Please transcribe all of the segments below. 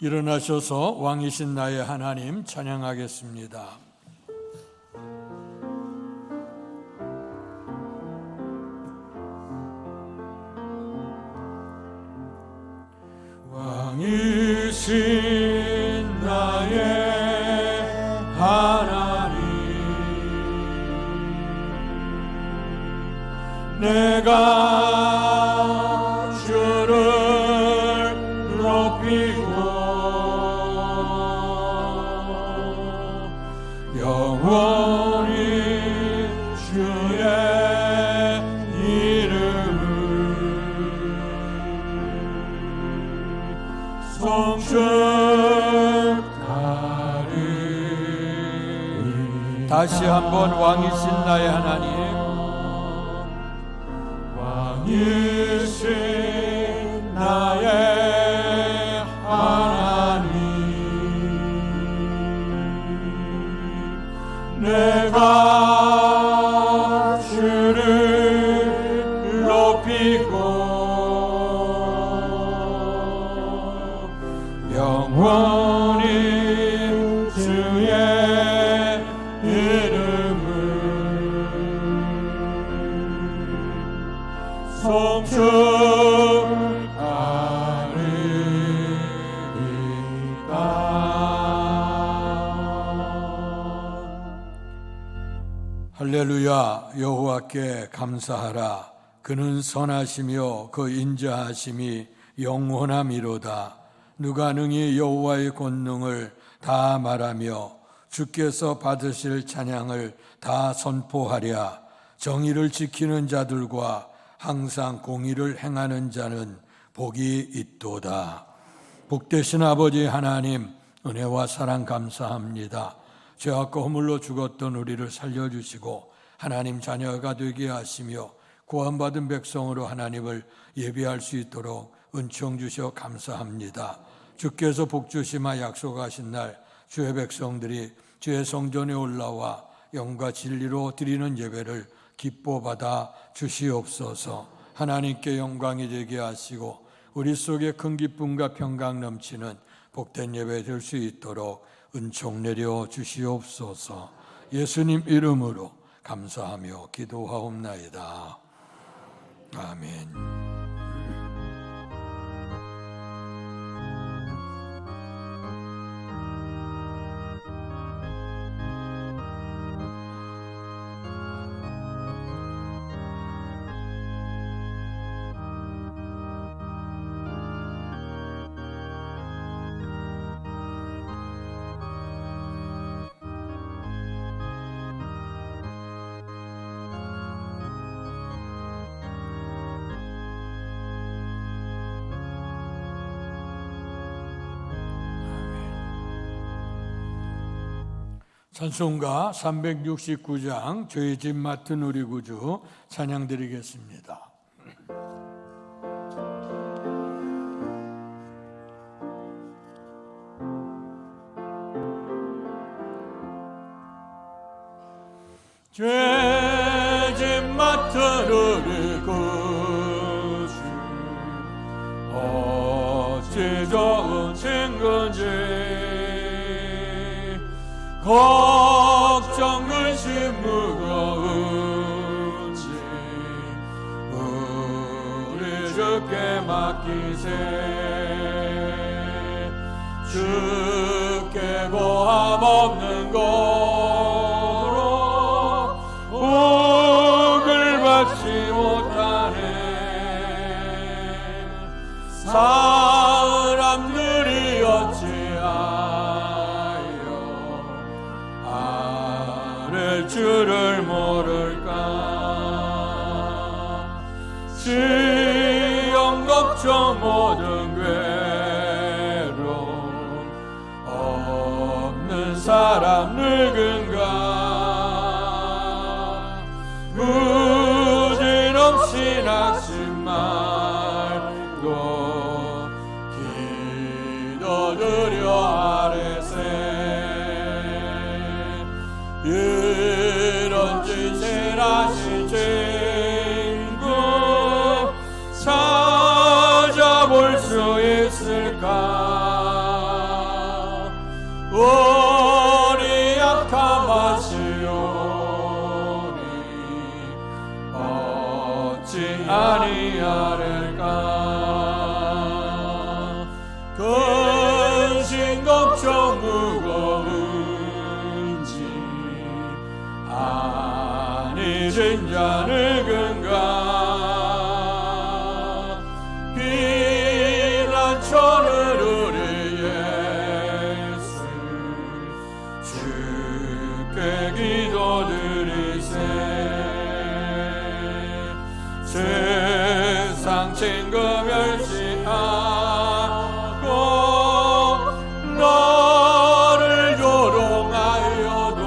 일어나셔서 왕이신 나의 하나님 찬양하겠습니다. 왕이신 나의 하나님, 내가 주를 높이고 영원히 주의 이름을 송축하리. 다시 한번 왕이신 나의 하나님, 왕이신 나의 하나님, 내가 주를 높이고 영원히 주의 이름을 송축하리이다. 할렐루야. 여호와께 감사하라. 그는 선하시며 그 인자하심이 영원함이로다. 누가 능히 여호와의 권능을 다 말하며 주께서 받으실 찬양을 다 선포하랴. 정의를 지키는 자들과 항상 공의를 행하는 자는 복이 있도다. 복되신 아버지 하나님, 은혜와 사랑 감사합니다. 죄악과 허물로 죽었던 우리를 살려주시고 하나님 자녀가 되게 하시며 구원받은 백성으로 하나님을 예배할 수 있도록 은총 주셔 감사합니다. 주께서 복주시마 약속하신 날 주의 백성들이 주의 성전에 올라와 영과 진리로 드리는 예배를 기뻐 받아 주시옵소서. 하나님께 영광이 되게 하시고 우리 속에 큰 기쁨과 평강 넘치는 복된 예배 될 수 있도록 은총 내려 주시옵소서. 예수님 이름으로 감사하며 기도하옵나이다. 아멘. 찬송가 369장 죄의 짐 맡은 우리 구주 찬양 드리겠습니다. 죄의 짐 맡은 우리 구주 어찌 좋은 친구인지 걱정 근심 무거운지 우리 주께 맡기세. 주께 고함 없는 고로 복을 받지 못하네. 사람들이 어찌하여 아랠 줄을 모를까. 시험 걱정 모든 괴로움 없는 사람 누군가. 부질없이 낙심 말고 기도드려 아뢰세. 이런 짓을 하신 친구 찾아볼 수 있을까. 받지 아니하리까. 근심 걱정 무거운지 아니 진짜 누군가 피난처를 우리 예수 주께 기도드리세. 세상 친구 멸시하고 너를 조롱하여도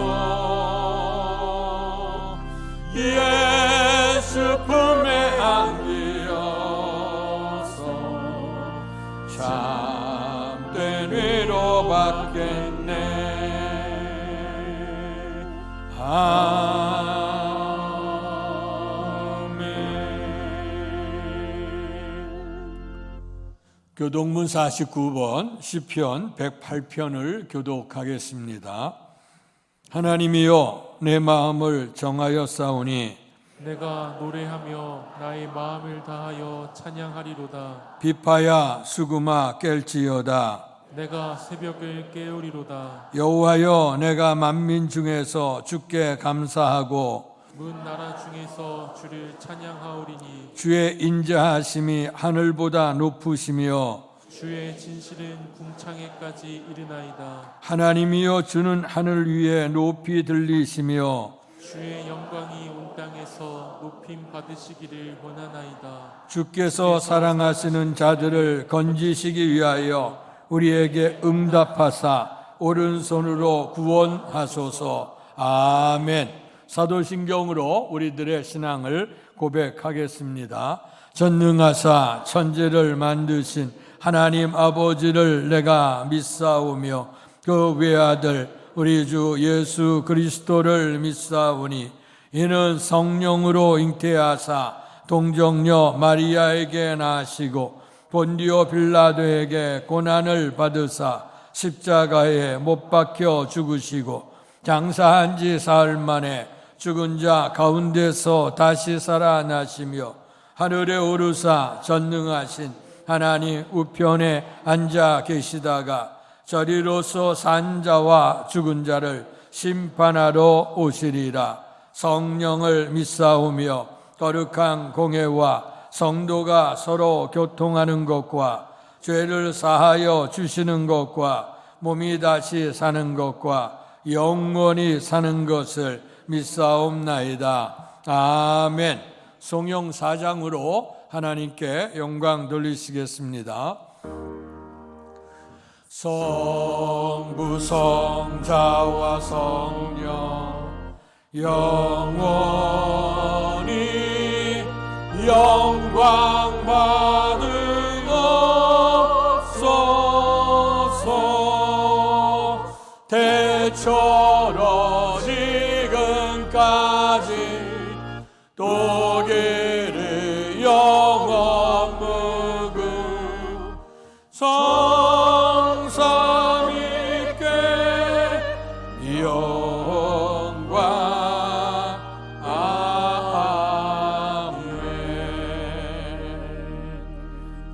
예수 품에 안기어서 참된 위로 받겠네. 교독문 49번 시편 108편을 교독하겠습니다. 하나님이여 내 마음을 정하였사오니 내가 노래하며 나의 마음을 다하여 찬양하리로다. 비파야 수금아 깰지어다. 내가 새벽을 깨우리로다. 여호와여 내가 만민 중에서 주께 감사하고 문 나라 중에서 주를 찬양하오리니 주의 인자하심이 하늘보다 높으시며 주의 진실은 궁창에까지 이르나이다. 하나님이여 주는 하늘 위에 높이 들리시며 주의 영광이 온 땅에서 높임 받으시기를 원하나이다. 주께서 사랑하시는 자들을 건지시기 위하여 우리에게 응답하사 오른손으로 구원하소서. 아멘. 사도신경으로 우리들의 신앙을 고백하겠습니다. 전능하사 천지를 만드신 하나님 아버지를 내가 믿사오며 그 외아들 우리 주 예수 그리스도를 믿사오니 이는 성령으로 잉태하사 동정녀 마리아에게 나시고 본디오 빌라도에게 고난을 받으사 십자가에 못 박혀 죽으시고 장사한 지 사흘 만에 죽은 자 가운데서 다시 살아나시며 하늘에 오르사 전능하신 하나님 우편에 앉아 계시다가 저리로서 산 자와 죽은 자를 심판하러 오시리라. 성령을 믿사오며 거룩한 공회와 성도가 서로 교통하는 것과 죄를 사하여 주시는 것과 몸이 다시 사는 것과 영원히 사는 것을 믿사옵나이다. 아멘. 성령 4장으로 하나님께 영광 돌리시겠습니다. 성부 성자와 성령 영원히 영광 받으옵소서. 대처럼 지금까지 독일의 영원 무궁 성삼위께 영광. 아멘.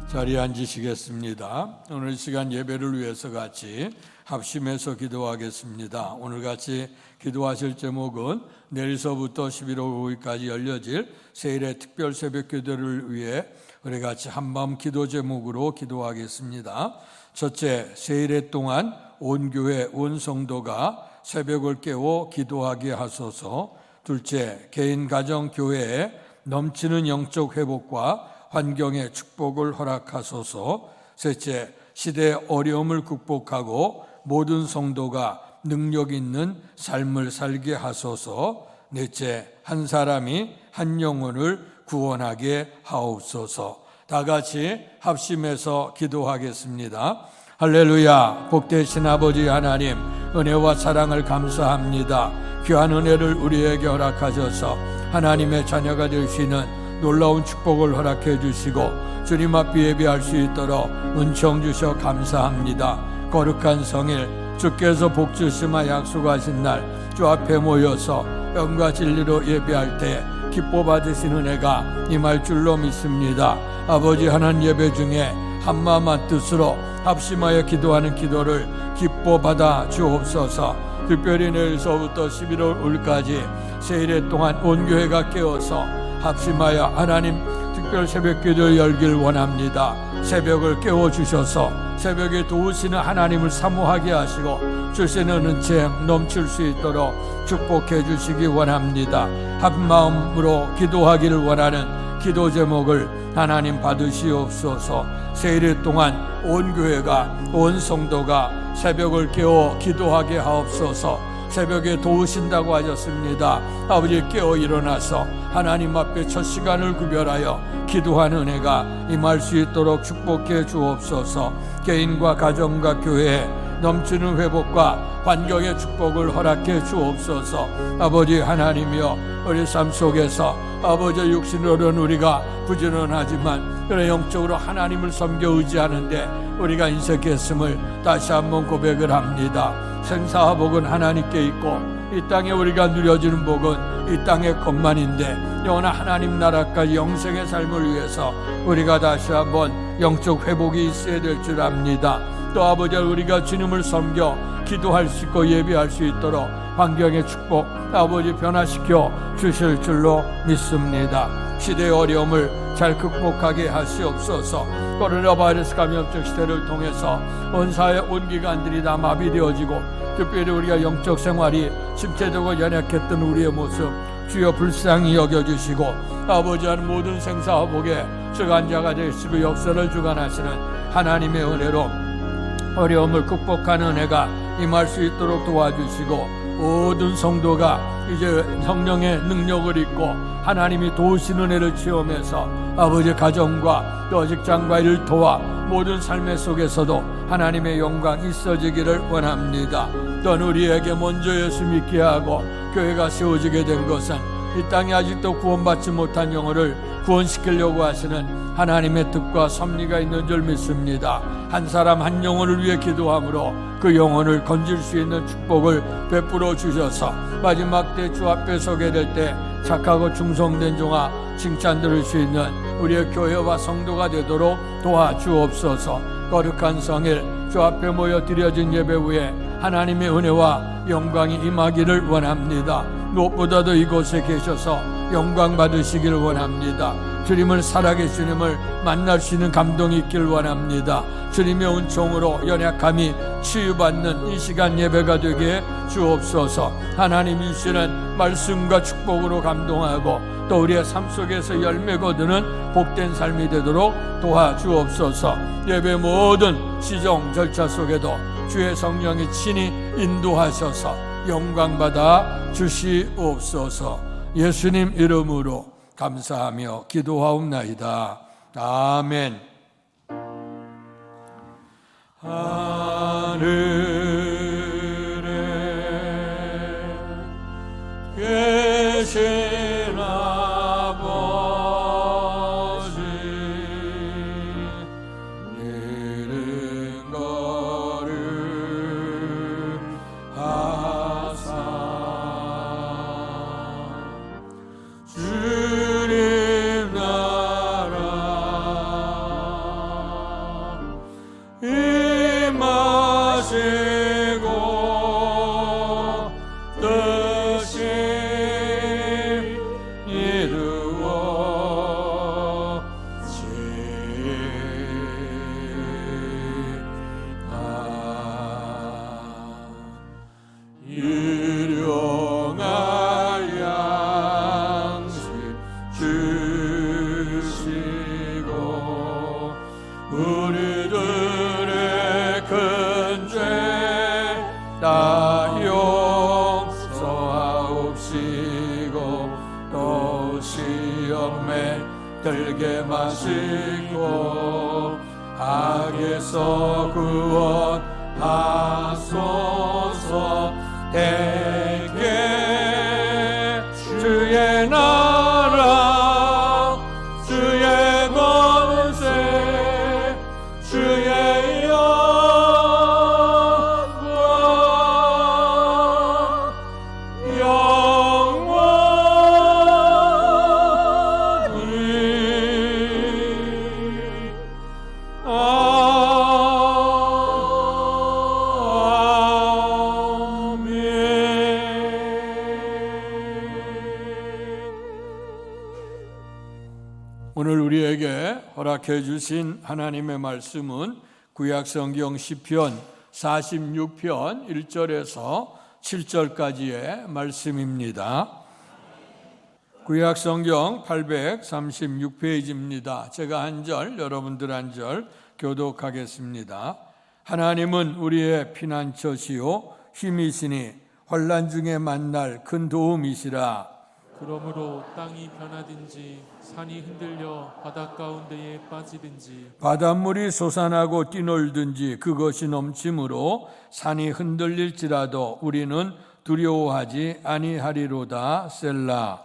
자리에 앉으시겠습니다. 오늘 시간 예배를 위해서 같이 합심해서 기도하겠습니다. 오늘같이 기도하실 제목은 내일서부터 11월 5일까지 열려질 세일의 특별 새벽 기도를 위해 우리 같이 한밤 기도 제목으로 기도하겠습니다. 첫째, 세일의 동안 온 교회 온 성도가 새벽을 깨워 기도하게 하소서. 둘째, 개인 가정 교회에 넘치는 영적 회복과 환경의 축복을 허락하소서. 셋째, 시대의 어려움을 극복하고 모든 성도가 능력 있는 삶을 살게 하소서. 넷째, 한 사람이 한 영혼을 구원하게 하옵소서. 다 같이 합심해서 기도하겠습니다. 할렐루야. 복되신 아버지 하나님, 은혜와 사랑을 감사합니다. 귀한 은혜를 우리에게 허락하셔서 하나님의 자녀가 될 수 있는 놀라운 축복을 허락해 주시고 주님 앞에 예배할 수 있도록 은총 주셔 감사합니다. 거룩한 성일 주께서 복 주시마 약속하신 날 주 앞에 모여서 영과 진리로 예배할 때 기뻐 받으신 은혜가 임할 줄로 믿습니다. 아버지, 하나님 예배 중에 한마음 한뜻으로 합심하여 기도하는 기도를 기뻐 받아 주옵소서. 특별히 내일서부터 11월까지 세일회 동안 온 교회가 깨어서 합심하여 하나님 특별 새벽 기도를 열길 원합니다. 새벽을 깨워주셔서 새벽에 도우시는 하나님을 사모하게 하시고 주시는 은혜 넘칠 수 있도록 축복해 주시기 원합니다. 한마음으로 기도하기를 원하는 기도 제목을 하나님 받으시옵소서. 세일회 동안 온 교회가, 온 성도가 새벽을 깨워 기도하게 하옵소서. 새벽에 도우신다고 하셨습니다. 아버지, 깨어 일어나서 하나님 앞에 첫 시간을 구별하여 기도하는 은혜가 임할 수 있도록 축복해 주옵소서. 개인과 가정과 교회에 넘치는 회복과 환경의 축복을 허락해 주옵소서. 아버지 하나님이여, 우리 삶 속에서 아버지 육신으로는 우리가 부지런하지만 그래 영적으로 하나님을 섬겨 의지하는데 우리가 인색했음을 다시 한번 고백을 합니다. 생사와 복은 하나님께 있고 이 땅에 우리가 누려지는 복은 이 땅의 것만인데 영원한 하나님 나라까지 영생의 삶을 위해서 우리가 다시 한번 영적 회복이 있어야 될 줄 압니다. 또 아버지, 우리가 주님을 섬겨 기도할 수 있고 예배할 수 있도록 환경의 축복 아버지 변화시켜 주실 줄로 믿습니다. 시대의 어려움을 잘 극복하게 하시옵소서. 코로나 바이러스 감염적 시대를 통해서 온 사회 온 기관들이 다 마비되어지고 특별히 우리가 영적 생활이 침체되고 연약했던 우리의 모습 주여 불쌍히 여겨주시고 아버지, 하는 모든 생사화복에 주관자가 되시고 역사를 주관하시는 하나님의 은혜로 어려움을 극복하는 은혜가 임할 수 있도록 도와주시고 모든 성도가 이제 성령의 능력을 입고 하나님이 도우시는 은혜를 체험해서 아버지 가정과 또 직장과 일을 도와 모든 삶의 속에서도 하나님의 영광 있어지기를 원합니다. 또한 우리에게 먼저 예수 믿게 하고 교회가 세워지게 된 것은 이 땅에 아직도 구원받지 못한 영혼을 구원시키려고 하시는 하나님의 뜻과 섭리가 있는 줄 믿습니다. 한 사람 한 영혼을 위해 기도함으로 그 영혼을 건질 수 있는 축복을 베풀어 주셔서 마지막 때 주 앞에 서게 될 때 착하고 충성된 종아 칭찬 들을 수 있는 우리의 교회와 성도가 되도록 도와주옵소서. 거룩한 성일 주 앞에 모여 드려진 예배 후에 하나님의 은혜와 영광이 임하기를 원합니다. 무엇보다도 이곳에 계셔서 영광 받으시기를 원합니다. 주님을 살아계시님을 만날 수 있는 감동이 있기를 원합니다. 주님의 은총으로 연약함이 치유받는 이 시간 예배가 되게 주옵소서. 하나님이 주시는 말씀과 축복으로 감동하고 또 우리의 삶 속에서 열매 거두는 복된 삶이 되도록 도와주옵소서. 예배 모든 시정 절차 속에도 주의 성령이 친히 인도하셔서 영광받아 주시옵소서. 예수님 이름으로 감사하며 기도하옵나이다. 아멘. 하늘에 계신 아버지, 이른 거룩하사 주님 나라 임하시고 뜻이 일용할 양식 주시고 우리들의 큰 죄 다 용서하옵시고 또 시험에 들게 마시고 악에서 구원하소서. 대개 주의 나라 주의 권세 주의 영광 오늘 우리에게 허락해 주신 하나님의 말씀은 구약성경 시편 46편 1절에서 7절까지의 말씀입니다. 구약성경 836페이지입니다. 제가 한 절, 여러분들 한 절 교독하겠습니다. 하나님은 우리의 피난처시요 힘이시니 환난 중에 만날 큰 도움이시라. 그러므로 땅이 변하든지 산이 흔들려 바닷 가운데에 빠지든지 바닷물이 솟아나고 뛰놀든지 그것이 넘침으로 산이 흔들릴지라도 우리는 두려워하지 아니하리로다. 셀라.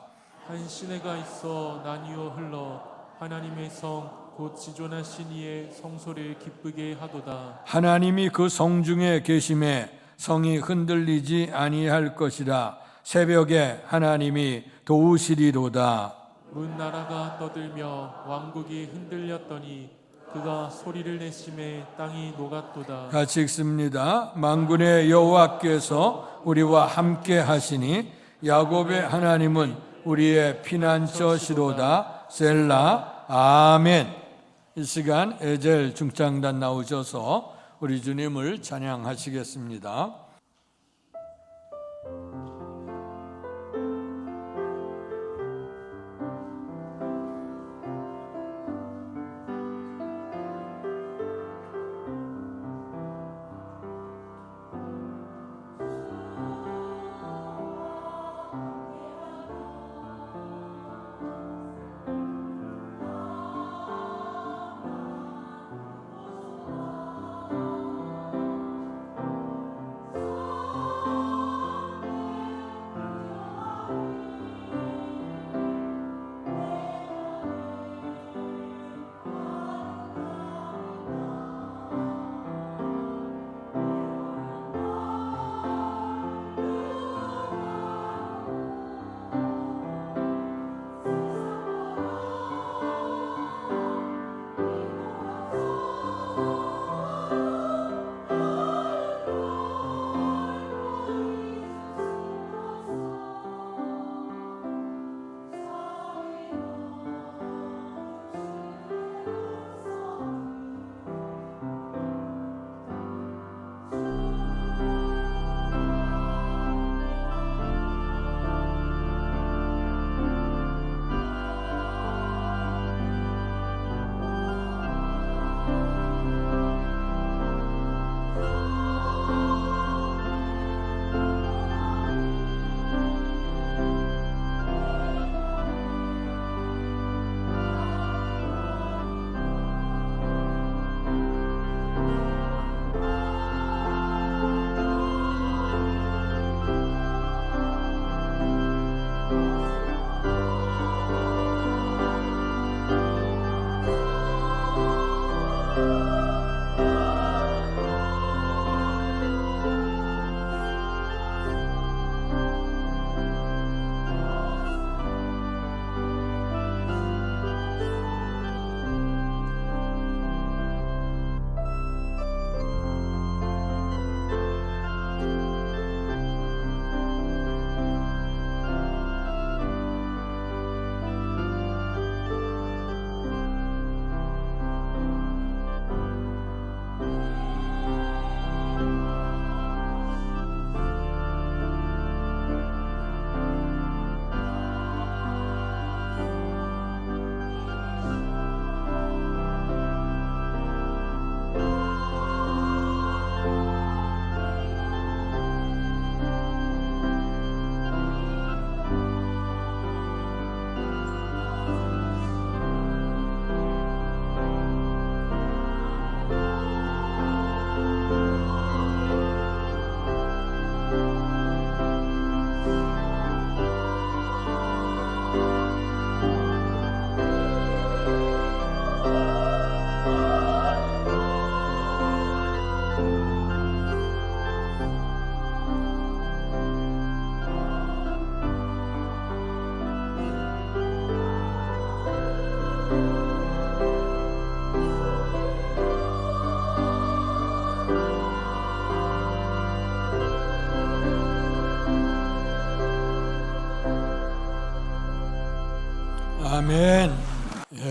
한 시내가 있어 나뉘어 흘러 하나님의 성 곧 지존하신 이의 성소를 기쁘게 하도다. 하나님이 그 성 중에 계심에 성이 흔들리지 아니할 것이라. 새벽에 하나님이 도우시리로다. 문 나라가 떠들며 왕국이 흔들렸더니 그가 소리를 내심에 땅이 녹았도다. 같이 읽습니다. 만군의 여호와께서 우리와 함께 하시니 야곱의 하나님은 우리의 피난처시로다. 셀라. 아멘. 이 시간 에젤 중장단 나오셔서 우리 주님을 찬양하시겠습니다.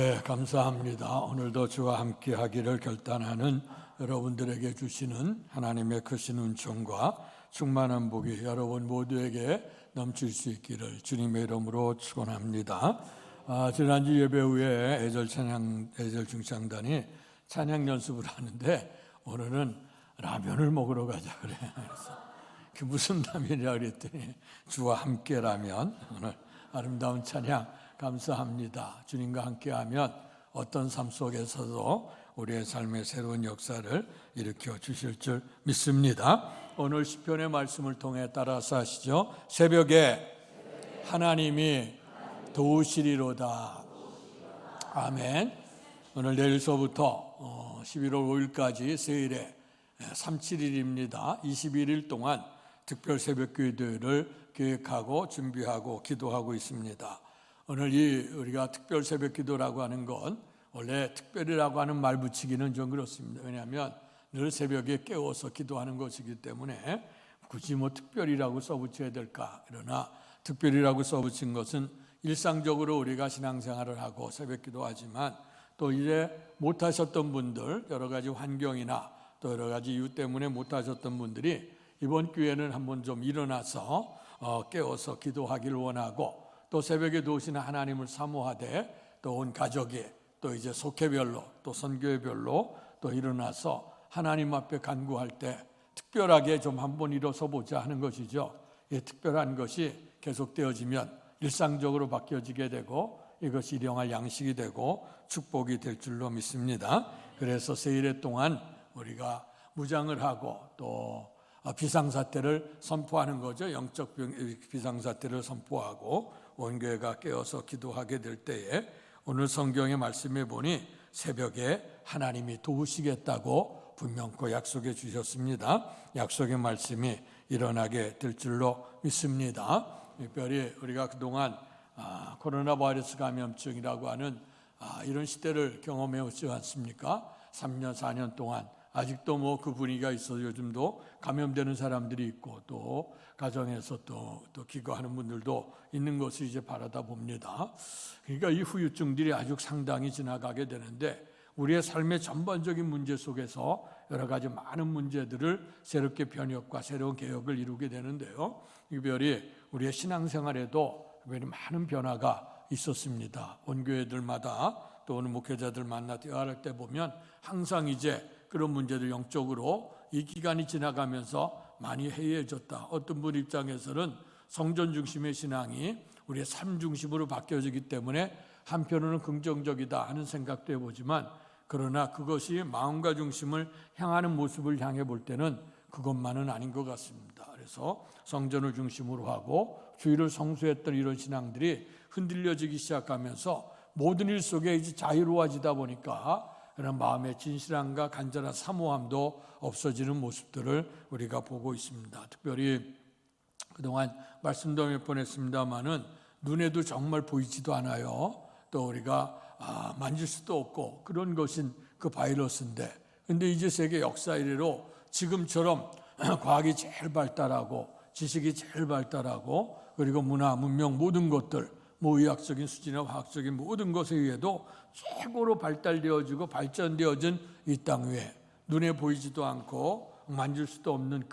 네, 감사합니다. 오늘도 주와 함께 하기를 결단하는 여러분들에게 주시는 하나님의 크신 은총과 충만한 복이 여러분 모두에게 넘칠 수 있기를 주님의 이름으로 축원합니다. 지난주 예배 후에 애절 중창단이 찬양 연습을 하는데 오늘은 라면을 먹으러 가자 그래. 그래서 그 무슨 라면이라 그랬더니 주와 함께 라면. 오늘 아름다운 찬양 감사합니다. 주님과 함께하면 어떤 삶 속에서도 우리의 삶의 새로운 역사를 일으켜 주실 줄 믿습니다. 오늘 시편의 말씀을 통해 따라서 하시죠. 새벽에 하나님이 도우시리로다. 아멘. 오늘 내일서부터 11월 5일까지 세일에 37일입니다. 21일 동안 특별 새벽 기도를 계획하고 준비하고 기도하고 있습니다. 오늘 우리가 특별 새벽 기도라고 하는 건 원래 특별이라고 하는 말 붙이기는 좀 그렇습니다. 왜냐하면 늘 새벽에 깨워서 기도하는 것이기 때문에 굳이 특별이라고 써붙여야 될까? 그러나 특별이라고 써붙인 것은 일상적으로 우리가 신앙생활을 하고 새벽 기도하지만 또 이제 못하셨던 분들, 여러 가지 환경이나 또 여러 가지 이유 때문에 못하셨던 분들이 이번 기회는 한번 좀 일어나서 깨워서 기도하기를 원하고, 또 새벽에 도우시는 하나님을 사모하되 또 온 가족이 또 이제 속회별로 또 선교회별로 또 일어나서 하나님 앞에 간구할 때 특별하게 좀 한번 일어서 보자 하는 것이죠. 이 특별한 것이 계속되어지면 일상적으로 바뀌어지게 되고 이것이 일용할 양식이 되고 축복이 될 줄로 믿습니다. 그래서 세일회 동안 우리가 무장을 하고 또 비상사태를 선포하는 거죠. 영적 비상사태를 선포하고 온 교회가 깨어서 기도하게 될 때에 오늘 성경의 말씀에 보니 새벽에 하나님이 도우시겠다고 분명코 약속해 주셨습니다. 약속의 말씀이 일어나게 될 줄로 믿습니다. 특별히 우리가 그동안 코로나 바이러스 감염증이라고 하는 이런 시대를 경험해 오지 않습니까? 3년, 4년 동안 아직도 그 분위기가 있어서 요즘도 감염되는 사람들이 있고 또 가정에서 또 기거하는 분들도 있는 것을 이제 바라다 봅니다. 그러니까 이 후유증들이 아주 상당히 지나가게 되는데 우리의 삶의 전반적인 문제 속에서 여러 가지 많은 문제들을 새롭게 변혁과 새로운 개혁을 이루게 되는데요. 특별히 우리의 신앙생활에도 많은 변화가 있었습니다. 온교회들마다 또 오늘 목회자들 만나 대화할 때 보면 항상 이제 그런 문제들 영적으로 이 기간이 지나가면서 많이 해이해졌다. 어떤 분 입장에서는 성전 중심의 신앙이 우리의 삶 중심으로 바뀌어지기 때문에 한편으로는 긍정적이다 하는 생각도 해보지만, 그러나 그것이 마음과 중심을 향하는 모습을 향해 볼 때는 그것만은 아닌 것 같습니다. 그래서 성전을 중심으로 하고 주일을 성수했던 이런 신앙들이 흔들려지기 시작하면서 모든 일 속에 이제 자유로워지다 보니까 그런 마음의 진실함과 간절한 사모함도 없어지는 모습들을 우리가 보고 있습니다. 특별히 그동안 말씀도 몇 번 했습니다마는 눈에도 정말 보이지도 않아요. 또 우리가 만질 수도 없고 그런 것인 그 바이러스인데, 근데 이제 세계 역사 이래로 지금처럼 과학이 제일 발달하고 지식이 제일 발달하고 그리고 문화, 문명 모든 것들 의학적인 수준이나 화학적인 모든 것에 의해도 최고로 발달되어지고 발전되어진 이 땅 위에 눈에 보이지도 않고 만질 수도 없는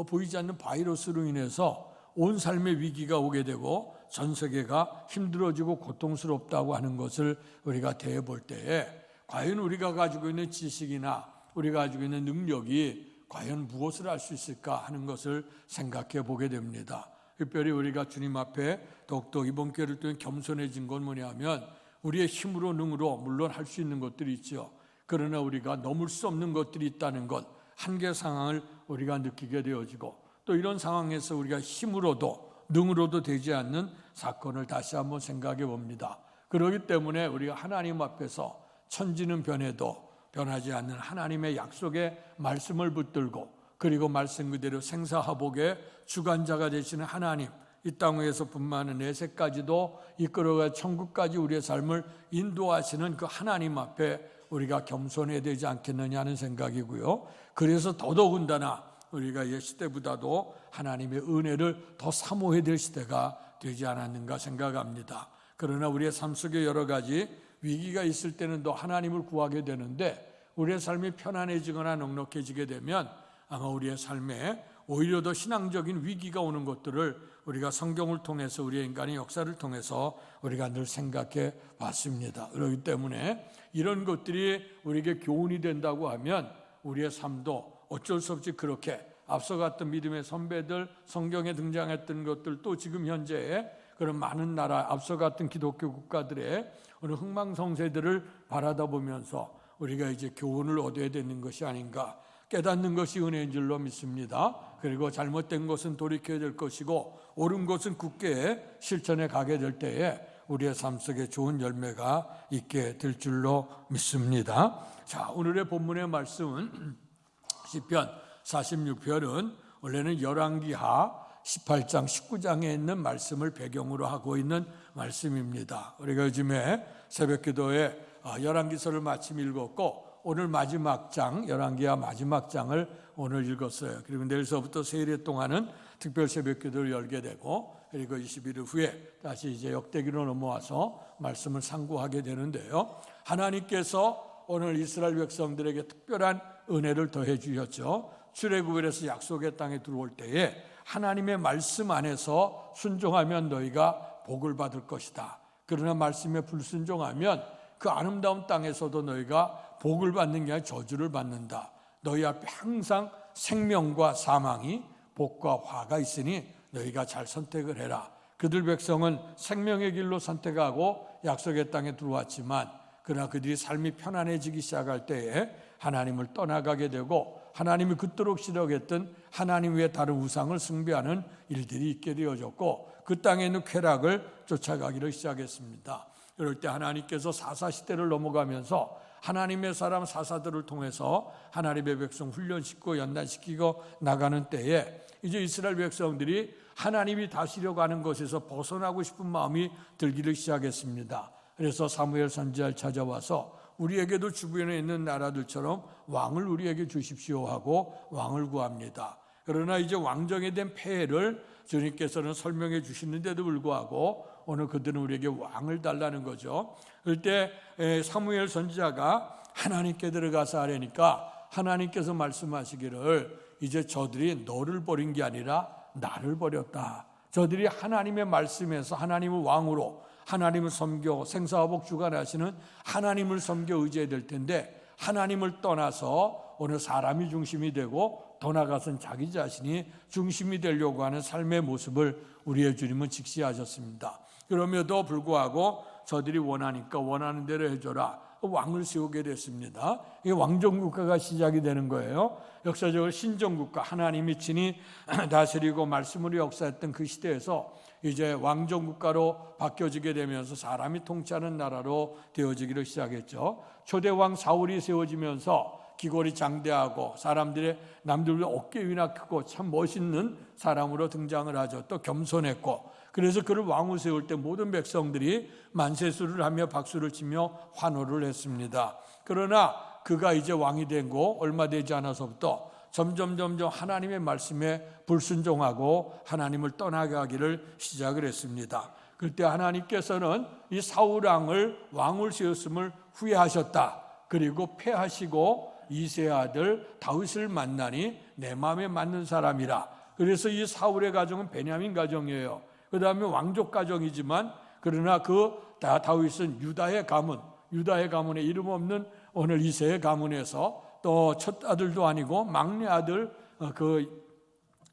보이지 않는 바이러스로 인해서 온 삶의 위기가 오게 되고 전 세계가 힘들어지고 고통스럽다고 하는 것을 우리가 대해볼 때에 과연 우리가 가지고 있는 지식이나 우리가 가지고 있는 능력이 과연 무엇을 할 수 있을까 하는 것을 생각해 보게 됩니다. 특별히 우리가 주님 앞에 더욱더 이번 기회를 통해 겸손해진 건 뭐냐면 우리의 힘으로 능으로 물론 할 수 있는 것들이 있죠. 그러나 우리가 넘을 수 없는 것들이 있다는 것, 한계 상황을 우리가 느끼게 되어지고 또 이런 상황에서 우리가 힘으로도 능으로도 되지 않는 사건을 다시 한번 생각해 봅니다. 그렇기 때문에 우리가 하나님 앞에서 천지는 변해도 변하지 않는 하나님의 약속의 말씀을 붙들고 그리고 말씀 그대로 생사화복의 주관자가 되시는 하나님, 이 땅 위에서뿐만 아니라 내세까지도 이끌어가 천국까지 우리의 삶을 인도하시는 그 하나님 앞에 우리가 겸손해야 되지 않겠느냐 하는 생각이고요. 그래서 더더군다나 우리가 옛 시대보다도 하나님의 은혜를 더 사모해야 될 시대가 되지 않았는가 생각합니다. 그러나 우리의 삶 속에 여러 가지 위기가 있을 때는 또 하나님을 구하게 되는데 우리의 삶이 편안해지거나 넉넉해지게 되면 아마 우리의 삶에 오히려 더 신앙적인 위기가 오는 것들을 우리가 성경을 통해서 우리의 인간의 역사를 통해서 우리가 늘 생각해 봤습니다. 그렇기 때문에 이런 것들이 우리에게 교훈이 된다고 하면 우리의 삶도 어쩔 수 없이 그렇게 앞서 갔던 믿음의 선배들, 성경에 등장했던 것들, 또 지금 현재의 그런 많은 나라, 앞서 갔던 기독교 국가들의 어느 흥망성쇠들을 바라다 보면서 우리가 이제 교훈을 얻어야 되는 것이 아닌가, 깨닫는 것이 은혜인 줄로 믿습니다. 그리고 잘못된 것은 돌이켜야 될 것이고 옳은 것은 굳게 실천해 가게 될 때에 우리의 삶 속에 좋은 열매가 있게 될 줄로 믿습니다. 자, 오늘의 본문의 말씀은 시편 46편은 원래는 열왕기하 18장 19장에 있는 말씀을 배경으로 하고 있는 말씀입니다. 우리가 요즘에 새벽기도에 열왕기서를 마침 읽었고 오늘 마지막 장, 열왕기하 마지막 장을 오늘 읽었어요. 그리고 내일서부터 세일 동안은 특별 새벽기도를 열게 되고 그리고 21일 후에 다시 이제 역대기로 넘어와서 말씀을 상고하게 되는데요. 하나님께서 오늘 이스라엘 백성들에게 특별한 은혜를 더해 주셨죠. 출애굽에서 약속의 땅에 들어올 때에 하나님의 말씀 안에서 순종하면 너희가 복을 받을 것이다. 그러나 말씀에 불순종하면 그 아름다운 땅에서도 너희가 복을 받는 게 아니라 저주를 받는다. 너희 앞에 항상 생명과 사망이, 복과 화가 있으니 너희가 잘 선택을 해라. 그들 백성은 생명의 길로 선택하고 약속의 땅에 들어왔지만 그러나 그들이 삶이 편안해지기 시작할 때에 하나님을 떠나가게 되고 하나님이 그토록 싫어했던 하나님 외에 다른 우상을 숭배하는 일들이 있게 되어졌고 그 땅에 있는 쾌락을 쫓아가기를 시작했습니다. 그럴 때 하나님께서 사사시대를 넘어가면서 하나님의 사람 사사들을 통해서 하나님의 백성 훈련시키고 연단시키고 나가는 때에 이제 이스라엘 백성들이 하나님이 다스려고 하는 것에서 벗어나고 싶은 마음이 들기를 시작했습니다. 그래서 사무엘 선지자를 찾아와서 우리에게도 주변에 있는 나라들처럼 왕을 우리에게 주십시오 하고 왕을 구합니다. 그러나 이제 왕정에 대한 폐해를 주님께서는 설명해 주시는데도 불구하고 오늘 그들은 우리에게 왕을 달라는 거죠. 그럴 때 사무엘 선지자가 하나님께 들어가서 하려니까 하나님께서 말씀하시기를 이제 저들이 너를 버린 게 아니라 나를 버렸다. 저들이 하나님의 말씀에서 하나님을 왕으로 하나님을 섬겨 생사화복 주관하시는 하나님을 섬겨 의지해야 될 텐데 하나님을 떠나서 어느 사람이 중심이 되고 더 나아가서는 자기 자신이 중심이 되려고 하는 삶의 모습을 우리의 주님은 직시하셨습니다. 그럼에도 불구하고 저들이 원하니까 원하는 대로 해줘라. 왕을 세우게 됐습니다. 이게 왕정국가가 시작이 되는 거예요. 역사적으로 신정국가, 하나님이 친히 다스리고 말씀으로 역사했던 그 시대에서 이제 왕정국가로 바뀌어지게 되면서 사람이 통치하는 나라로 되어지기를 시작했죠. 초대왕 사울이 세워지면서 기골이 장대하고 사람들의 남들보다 어깨 위나 크고 참 멋있는 사람으로 등장을 하죠. 또 겸손했고 그래서 그를 왕으로 세울 때 모든 백성들이 만세수를 하며 박수를 치며 환호를 했습니다. 그러나 그가 이제 왕이 된 거 얼마 되지 않아서부터 점점 하나님의 말씀에 불순종하고 하나님을 떠나가기를 시작을 했습니다. 그때 하나님께서는 이 사울 왕을 왕을 세웠음을 후회하셨다. 그리고 패하시고 이새의 아들 다윗을 만나니 내 마음에 맞는 사람이라. 그래서 이 사울의 가정은 베냐민 가정이에요. 그 다음에 왕족 가정이지만 그러나 그 다윗은 유다의 가문에 이름 없는 오늘 이새의 가문에서 또 첫 아들도 아니고 막내 아들 그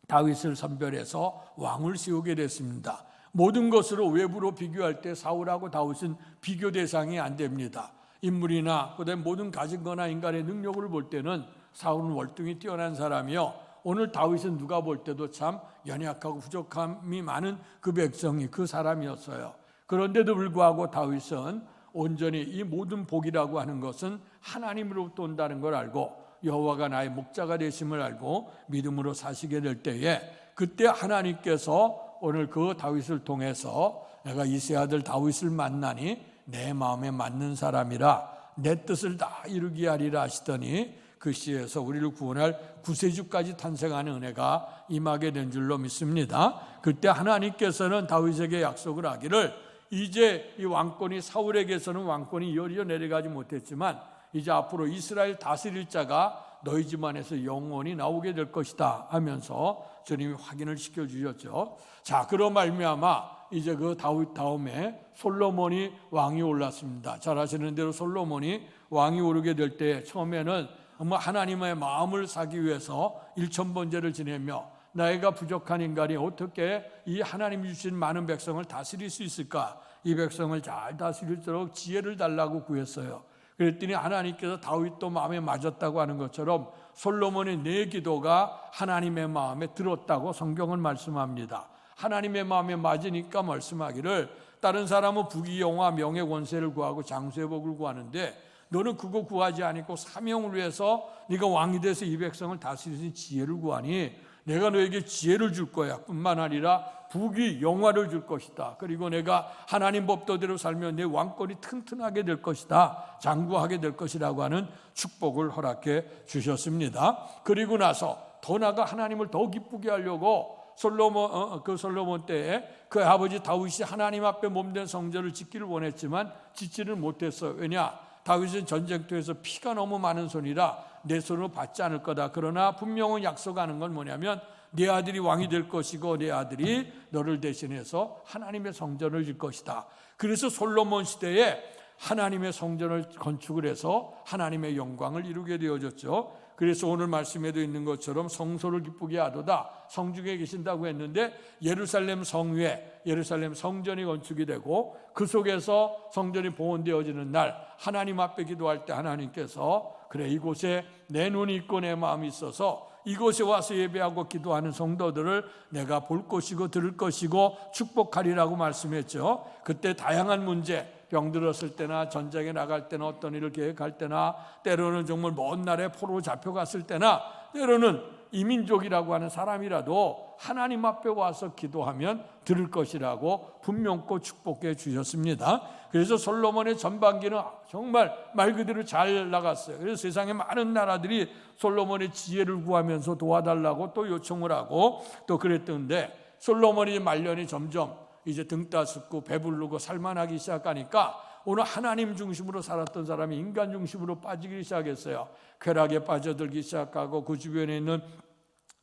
다윗을 선별해서 왕을 세우게 됐습니다. 모든 것으로 외부로 비교할 때 사울하고 다윗은 비교 대상이 안 됩니다. 인물이나 그다음에 모든 가진 거나 인간의 능력을 볼 때는 사울은 월등히 뛰어난 사람이요. 오늘 다윗은 누가 볼 때도 참 연약하고 부족함이 많은 그 백성이 그 사람이었어요. 그런데도 불구하고 다윗은 온전히 이 모든 복이라고 하는 것은 하나님으로부터 온다는 걸 알고 여호와가 나의 목자가 되심을 알고 믿음으로 사시게 될 때에 그때 하나님께서 오늘 그 다윗을 통해서 내가 이새의 아들 다윗을 만나니 내 마음에 맞는 사람이라 내 뜻을 다 이루게 하리라 하시더니 그 시에서 우리를 구원할 구세주까지 탄생하는 은혜가 임하게 된 줄로 믿습니다. 그때 하나님께서는 다윗에게 약속을 하기를 이제 이 왕권이 사울에게서는 왕권이 이어져 내려가지 못했지만 이제 앞으로 이스라엘 다스릴 자가 너희 집안에서 영원히 나오게 될 것이다 하면서 주님이 확인을 시켜주셨죠. 자, 그런 말미암아 이제 그 다윗 다음에 솔로몬이 왕이 올랐습니다. 잘 아시는 대로 솔로몬이 왕이 오르게 될 때 처음에는 하나님의 마음을 사기 위해서 일천번제를 지내며 나이가 부족한 인간이 어떻게 이 하나님이 주신 많은 백성을 다스릴 수 있을까? 이 백성을 잘 다스릴수록 지혜를 달라고 구했어요. 그랬더니 하나님께서 다윗도 마음에 맞았다고 하는 것처럼 솔로몬의 네 기도가 하나님의 마음에 들었다고 성경은 말씀합니다. 하나님의 마음에 맞으니까 말씀하기를 다른 사람은 부귀영화 명예 권세를 구하고 장수의 복을 구하는데 너는 그거 구하지 않고 사명을 위해서 네가 왕이 돼서 이 백성을 다스리는 지혜를 구하니 내가 너에게 지혜를 줄 거야. 뿐만 아니라 부귀 영화를 줄 것이다. 그리고 내가 하나님 법도대로 살면 내 왕권이 튼튼하게 될 것이다. 장구하게 될 것이라고 하는 축복을 허락해 주셨습니다. 그리고 나서 더 나아가 하나님을 더 기쁘게 하려고 솔로몬 때에 그 아버지 다윗이 하나님 앞에 몸된 성전을 짓기를 원했지만 짓지를 못했어요. 왜냐? 다윗은 전쟁터에서 피가 너무 많은 손이라 내 손으로 받지 않을 거다. 그러나 분명히 약속하는 건 뭐냐면 내 아들이 왕이 될 것이고 내 아들이 너를 대신해서 하나님의 성전을 질 것이다. 그래서 솔로몬 시대에 하나님의 성전을 건축을 해서 하나님의 영광을 이루게 되어졌죠. 그래서 오늘 말씀에도 있는 것처럼 성소를 기쁘게 하도다. 성중에 계신다고 했는데 예루살렘 성 위에 예루살렘 성전이 건축이 되고 그 속에서 성전이 봉헌되어지는 날 하나님 앞에 기도할 때 하나님께서 그래 이곳에 내 눈이 있고 내 마음이 있어서 이곳에 와서 예배하고 기도하는 성도들을 내가 볼 것이고 들을 것이고 축복하리라고 말씀했죠. 그때 다양한 문제 병들었을 때나 전쟁에 나갈 때나 어떤 일을 계획할 때나 때로는 정말 먼 날에 포로 잡혀갔을 때나 때로는 이민족이라고 하는 사람이라도 하나님 앞에 와서 기도하면 들을 것이라고 분명코 축복해 주셨습니다. 그래서 솔로몬의 전반기는 정말 말 그대로 잘 나갔어요. 그래서 세상의 많은 나라들이 솔로몬의 지혜를 구하면서 도와달라고 또 요청을 하고 또 그랬던데 솔로몬의 말년이 점점 이제 등 따숩고 배부르고 살만하기 시작하니까 오늘 하나님 중심으로 살았던 사람이 인간 중심으로 빠지기 시작했어요. 쾌락에 빠져들기 시작하고 그 주변에 있는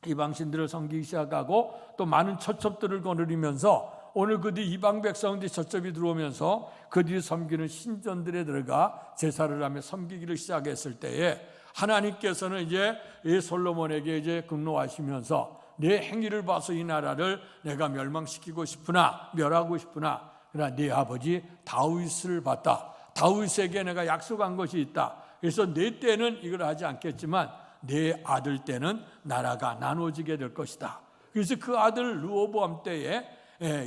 이방신들을 섬기기 시작하고 또 많은 처첩들을 거느리면서 오늘 그들이 이방 백성들이 처첩이 들어오면서 그들이 섬기는 신전들에 들어가 제사를 하며 섬기기를 시작했을 때에 하나님께서는 이제 이 솔로몬에게 이제 근로하시면서 내 행위를 봐서 이 나라를 내가 멸망시키고 싶으나 멸하고 싶으나 그러나 네 아버지 다윗을 봤다. 다윗에게 내가 약속한 것이 있다. 그래서 내 때는 이걸 하지 않겠지만 내 아들 때는 나라가 나눠지게 될 것이다. 그래서 그 아들 르호보암 때에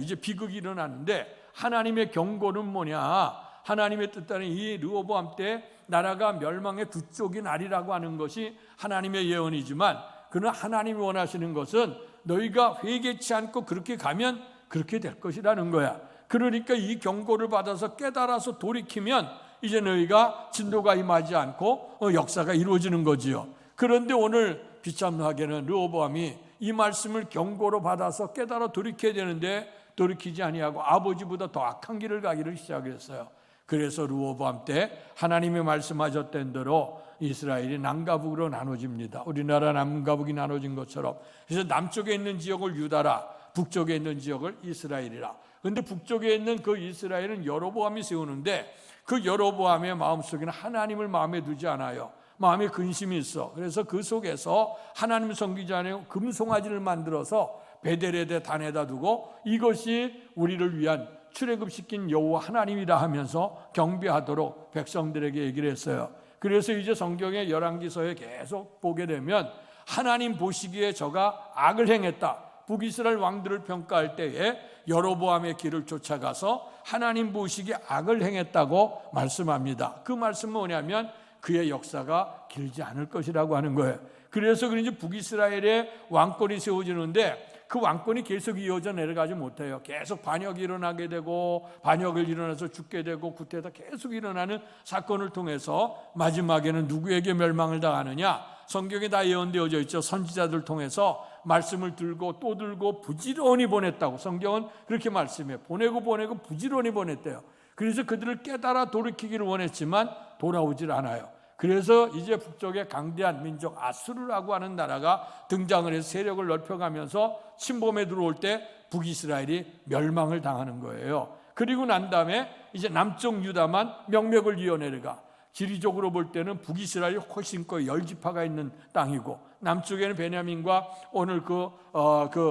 이제 비극이 일어나는데 하나님의 경고는 뭐냐? 하나님의 뜻대로 이 르호보암 때 나라가 멸망의 두 쪽이 나리라고 하는 것이 하나님의 예언이지만 그러나 하나님이 원하시는 것은 너희가 회개치 않고 그렇게 가면 그렇게 될 것이라는 거야. 그러니까 이 경고를 받아서 깨달아서 돌이키면 이제 너희가 진도가 임하지 않고 역사가 이루어지는 거지요. 그런데 오늘 비참하게는 르호보암이 이 말씀을 경고로 받아서 깨달아 돌이켜야 되는데 돌이키지 아니하고 아버지보다 더 악한 길을 가기를 시작했어요. 그래서 르호보암 때 하나님이 말씀하셨던 대로 이스라엘이 남과 북으로 나눠집니다. 우리나라 남과 북이 나눠진 것처럼. 그래서 남쪽에 있는 지역을 유다라, 북쪽에 있는 지역을 이스라엘이라. 그런데 북쪽에 있는 그 이스라엘은 여로보암이 세우는데 그 여로보암의 마음속에는 하나님을 마음에 두지 않아요. 마음에 근심이 있어. 그래서 그 속에서 하나님 섬기지 않고 금송아지를 만들어서 베델에다 단에다 두고 이것이 우리를 위한 출애굽시킨 여호와 하나님이라 하면서 경배하도록 백성들에게 얘기를 했어요. 그래서 이제 성경의 열왕기서에 계속 보게 되면 하나님 보시기에 저가 악을 행했다. 북이스라엘 왕들을 평가할 때에 여로보암의 길을 쫓아가서 하나님 보시기에 악을 행했다고 말씀합니다. 그 말씀은 뭐냐면 그의 역사가 길지 않을 것이라고 하는 거예요. 그래서 그런지 북이스라엘의 왕권이 세워지는데 그 왕권이 계속 이어져 내려가지 못해요. 계속 반역이 일어나게 되고 반역을 일어나서 죽게 되고 구태다 계속 일어나는 사건을 통해서 마지막에는 누구에게 멸망을 당하느냐? 성경에 다 예언되어져 있죠. 선지자들 통해서 말씀을 들고 또 들고 부지런히 보냈다고 성경은 그렇게 말씀해요. 보내고 부지런히 보냈대요. 그래서 그들을 깨달아 돌이키기를 원했지만 돌아오질 않아요. 그래서 이제 북쪽의 강대한 민족 아수르라고 하는 나라가 등장을 해서 세력을 넓혀가면서 침범에 들어올 때 북이스라엘이 멸망을 당하는 거예요. 그리고 난 다음에 이제 남쪽 유다만 명맥을 이어내려가. 지리적으로 볼 때는 북이스라엘이 훨씬 거 10지파가 있는 땅이고 남쪽에는 베냐민과 오늘 그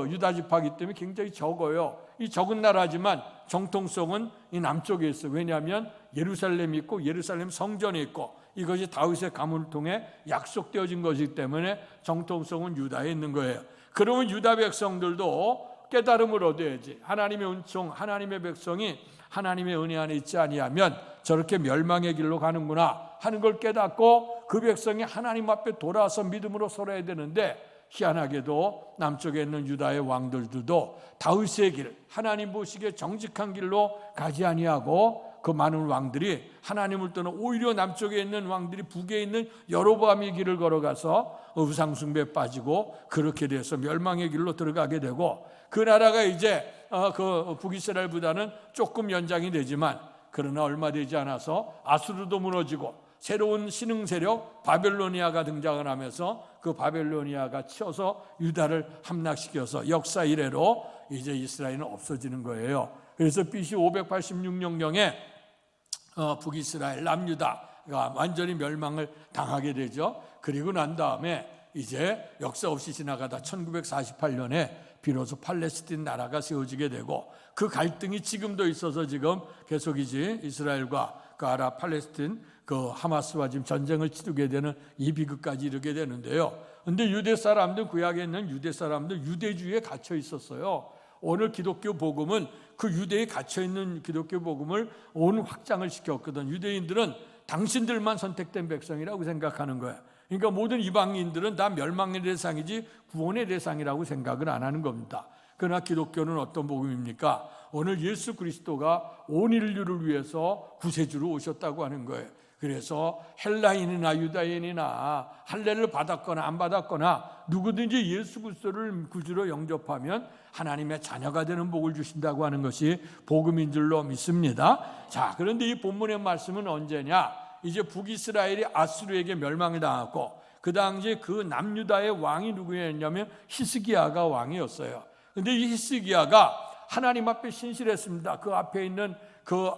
유다 지파이기 때문에 굉장히 적어요. 이 적은 나라지만 정통성은 이 남쪽에 있어요. 왜냐하면 예루살렘이 있고 예루살렘 성전이 있고 이것이 다윗의 가문을 통해 약속되어진 것이기 때문에 정통성은 유다에 있는 거예요. 그러면 유다 백성들도 깨달음을 얻어야지. 하나님의 은총, 하나님의 백성이 하나님의 은혜 안에 있지 아니하면 저렇게 멸망의 길로 가는구나 하는 걸 깨닫고 그 백성이 하나님 앞에 돌아서 믿음으로 설해야 되는데 희한하게도 남쪽에 있는 유다의 왕들도 다윗의 길, 하나님 보시기에 정직한 길로 가지 아니하고 그 많은 왕들이 하나님을 떠나 오히려 남쪽에 있는 왕들이 북에 있는 여로보암의 길을 걸어가서 우상 숭배에 빠지고 그렇게 돼서 멸망의 길로 들어가게 되고 그 나라가 이제 그 북이스라엘보다는 조금 연장이 되지만 그러나 얼마 되지 않아서 아수르도 무너지고 새로운 신흥 세력 바벨로니아가 등장을 하면서 그 바벨로니아가 치어서 유다를 함락시켜서 역사 이래로 이제 이스라엘은 없어지는 거예요. 그래서 BC 586년경에 북이스라엘 남유다가 완전히 멸망을 당하게 되죠. 그리고 난 다음에 이제 역사 없이 지나가다 1948년에 비로소 팔레스틴 나라가 세워지게 되고 그 갈등이 지금도 있어서 지금 계속이지 이스라엘과 그 아랍 팔레스틴 그 하마스와 지금 전쟁을 치르게 되는 이 비극까지 이르게 되는데요. 근데 유대 사람들 구약에 있는 유대 사람들 유대주의에 갇혀 있었어요. 오늘 기독교 복음은 그 유대에 갇혀 있는 기독교 복음을 온 확장을 시켰거든. 유대인들은 당신들만 선택된 백성이라고 생각하는 거야. 그러니까 모든 이방인들은 다 멸망의 대상이지 구원의 대상이라고 생각을 안 하는 겁니다. 그러나 기독교는 어떤 복음입니까? 오늘 예수 그리스도가 온 인류를 위해서 구세주로 오셨다고 하는 거예요. 그래서 헬라인이나 유다인이나 할례를 받았거나 안 받았거나 누구든지 예수 그리스도를 구주로 영접하면 하나님의 자녀가 되는 복을 주신다고 하는 것이 복음인 줄로 믿습니다. 자, 그런데 이 본문의 말씀은 언제냐? 이제 북이스라엘이 아수르에게 멸망을 당하고 그 당시에 그 남유다의 왕이 누구였냐면 히스기야가 왕이었어요. 그런데 이 히스기야가 하나님 앞에 신실했습니다. 그 앞에 있는 그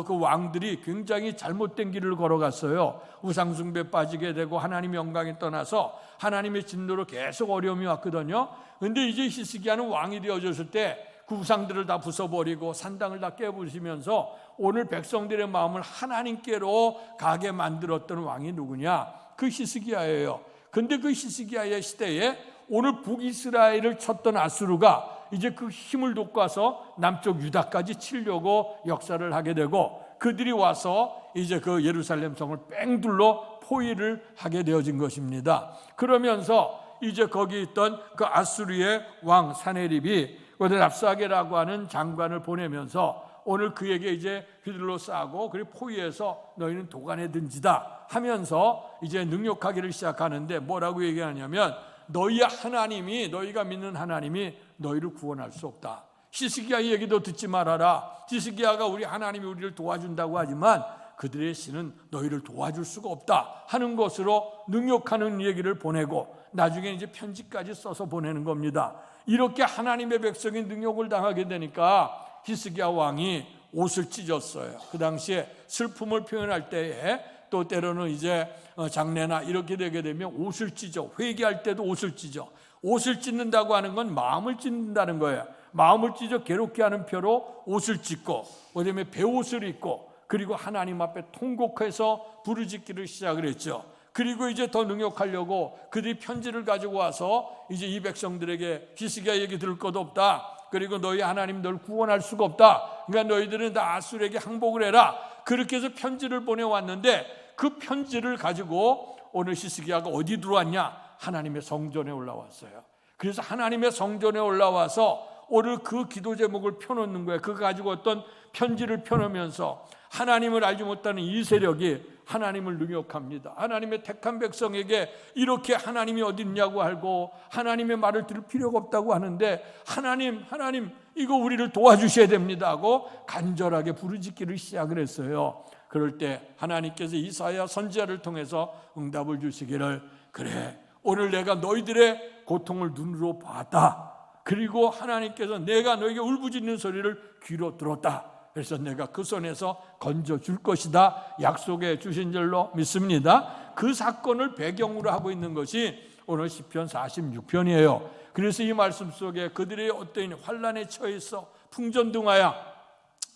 왕들이 굉장히 잘못된 길을 걸어갔어요. 우상숭배에 빠지게 되고 하나님의 영광에 떠나서 하나님의 진노로 계속 어려움이 왔거든요. 그런데 이제 히스기야는 왕이 되어졌을 때 그 우상들을 다 부숴버리고 산당을 다 깨부시면서 오늘 백성들의 마음을 하나님께로 가게 만들었던 왕이 누구냐? 그 히스기야예요. 그런데 그 히스기야의 시대에 오늘 북이스라엘을 쳤던 아수르가 이제 그 힘을 돋궈서 남쪽 유다까지 치려고 역사를 하게 되고 그들이 와서 이제 그 예루살렘 성을 뺑 둘러 포위를 하게 되어진 것입니다. 그러면서 이제 거기 있던 그 아수르의 왕 사네립이 랍사게라고 하는 장관을 보내면서 오늘 그에게 이제 휘둘러 싸고 그리고 포위해서 너희는 도간에 든지다 하면서 이제 능욕하기를 시작하는데 뭐라고 얘기하냐면 너희의 하나님이 너희가 믿는 하나님이 너희를 구원할 수 없다. 히스기야 얘기도 듣지 말아라. 히스기야가 우리 하나님이 우리를 도와준다고 하지만 그들의 신은 너희를 도와줄 수가 없다 하는 것으로 능욕하는 얘기를 보내고 나중에 이제 편지까지 써서 보내는 겁니다. 이렇게 하나님의 백성이 능욕을 당하게 되니까 히스기야 왕이 옷을 찢었어요. 그 당시에 슬픔을 표현할 때에 또 때로는 이제 장례나 이렇게 되게 되면 옷을 찢어. 회개할 때도 옷을 찢어. 옷을 찢는다고 하는 건 마음을 찢는다는 거예요. 마음을 찢어 괴롭게 하는 표로 옷을 찢고 그다음에 베옷을 입고 그리고 하나님 앞에 통곡해서 부르짖기를 시작을 했죠. 그리고 이제 더 능욕하려고 그들이 편지를 가지고 와서 이제 이 백성들에게 히스기야 얘기 들을 것도 없다. 그리고 너희 하나님 널 구원할 수가 없다. 그러니까 너희들은 다 아수르에게 항복을 해라. 그렇게 해서 편지를 보내왔는데 그 편지를 가지고 오늘 히스기야가 어디 들어왔냐? 하나님의 성전에 올라왔어요. 그래서 하나님의 성전에 올라와서 오늘 그 기도 제목을 펴놓는 거예요. 그거 가지고 어떤 편지를 펴놓으면서 하나님을 알지 못하는 이 세력이 하나님을 능욕합니다. 하나님의 택한 백성에게 이렇게 하나님이 어디 있냐고 알고 하나님의 말을 들을 필요가 없다고 하는데 하나님 이거 우리를 도와주셔야 됩니다 하고 간절하게 부르짖기를 시작을 했어요. 그럴 때 하나님께서 이사야 선지자를 통해서 응답을 주시기를, 그래 오늘 내가 너희들의 고통을 눈으로 봤다. 그리고 하나님께서 내가 너에게 울부짖는 소리를 귀로 들었다. 그래서 내가 그 손에서 건져줄 것이다 약속해 주신 줄로 믿습니다. 그 사건을 배경으로 하고 있는 것이 오늘 시편 46편이에요. 그래서 이 말씀 속에 그들의 어떤 환난에 처해서 풍전등하여,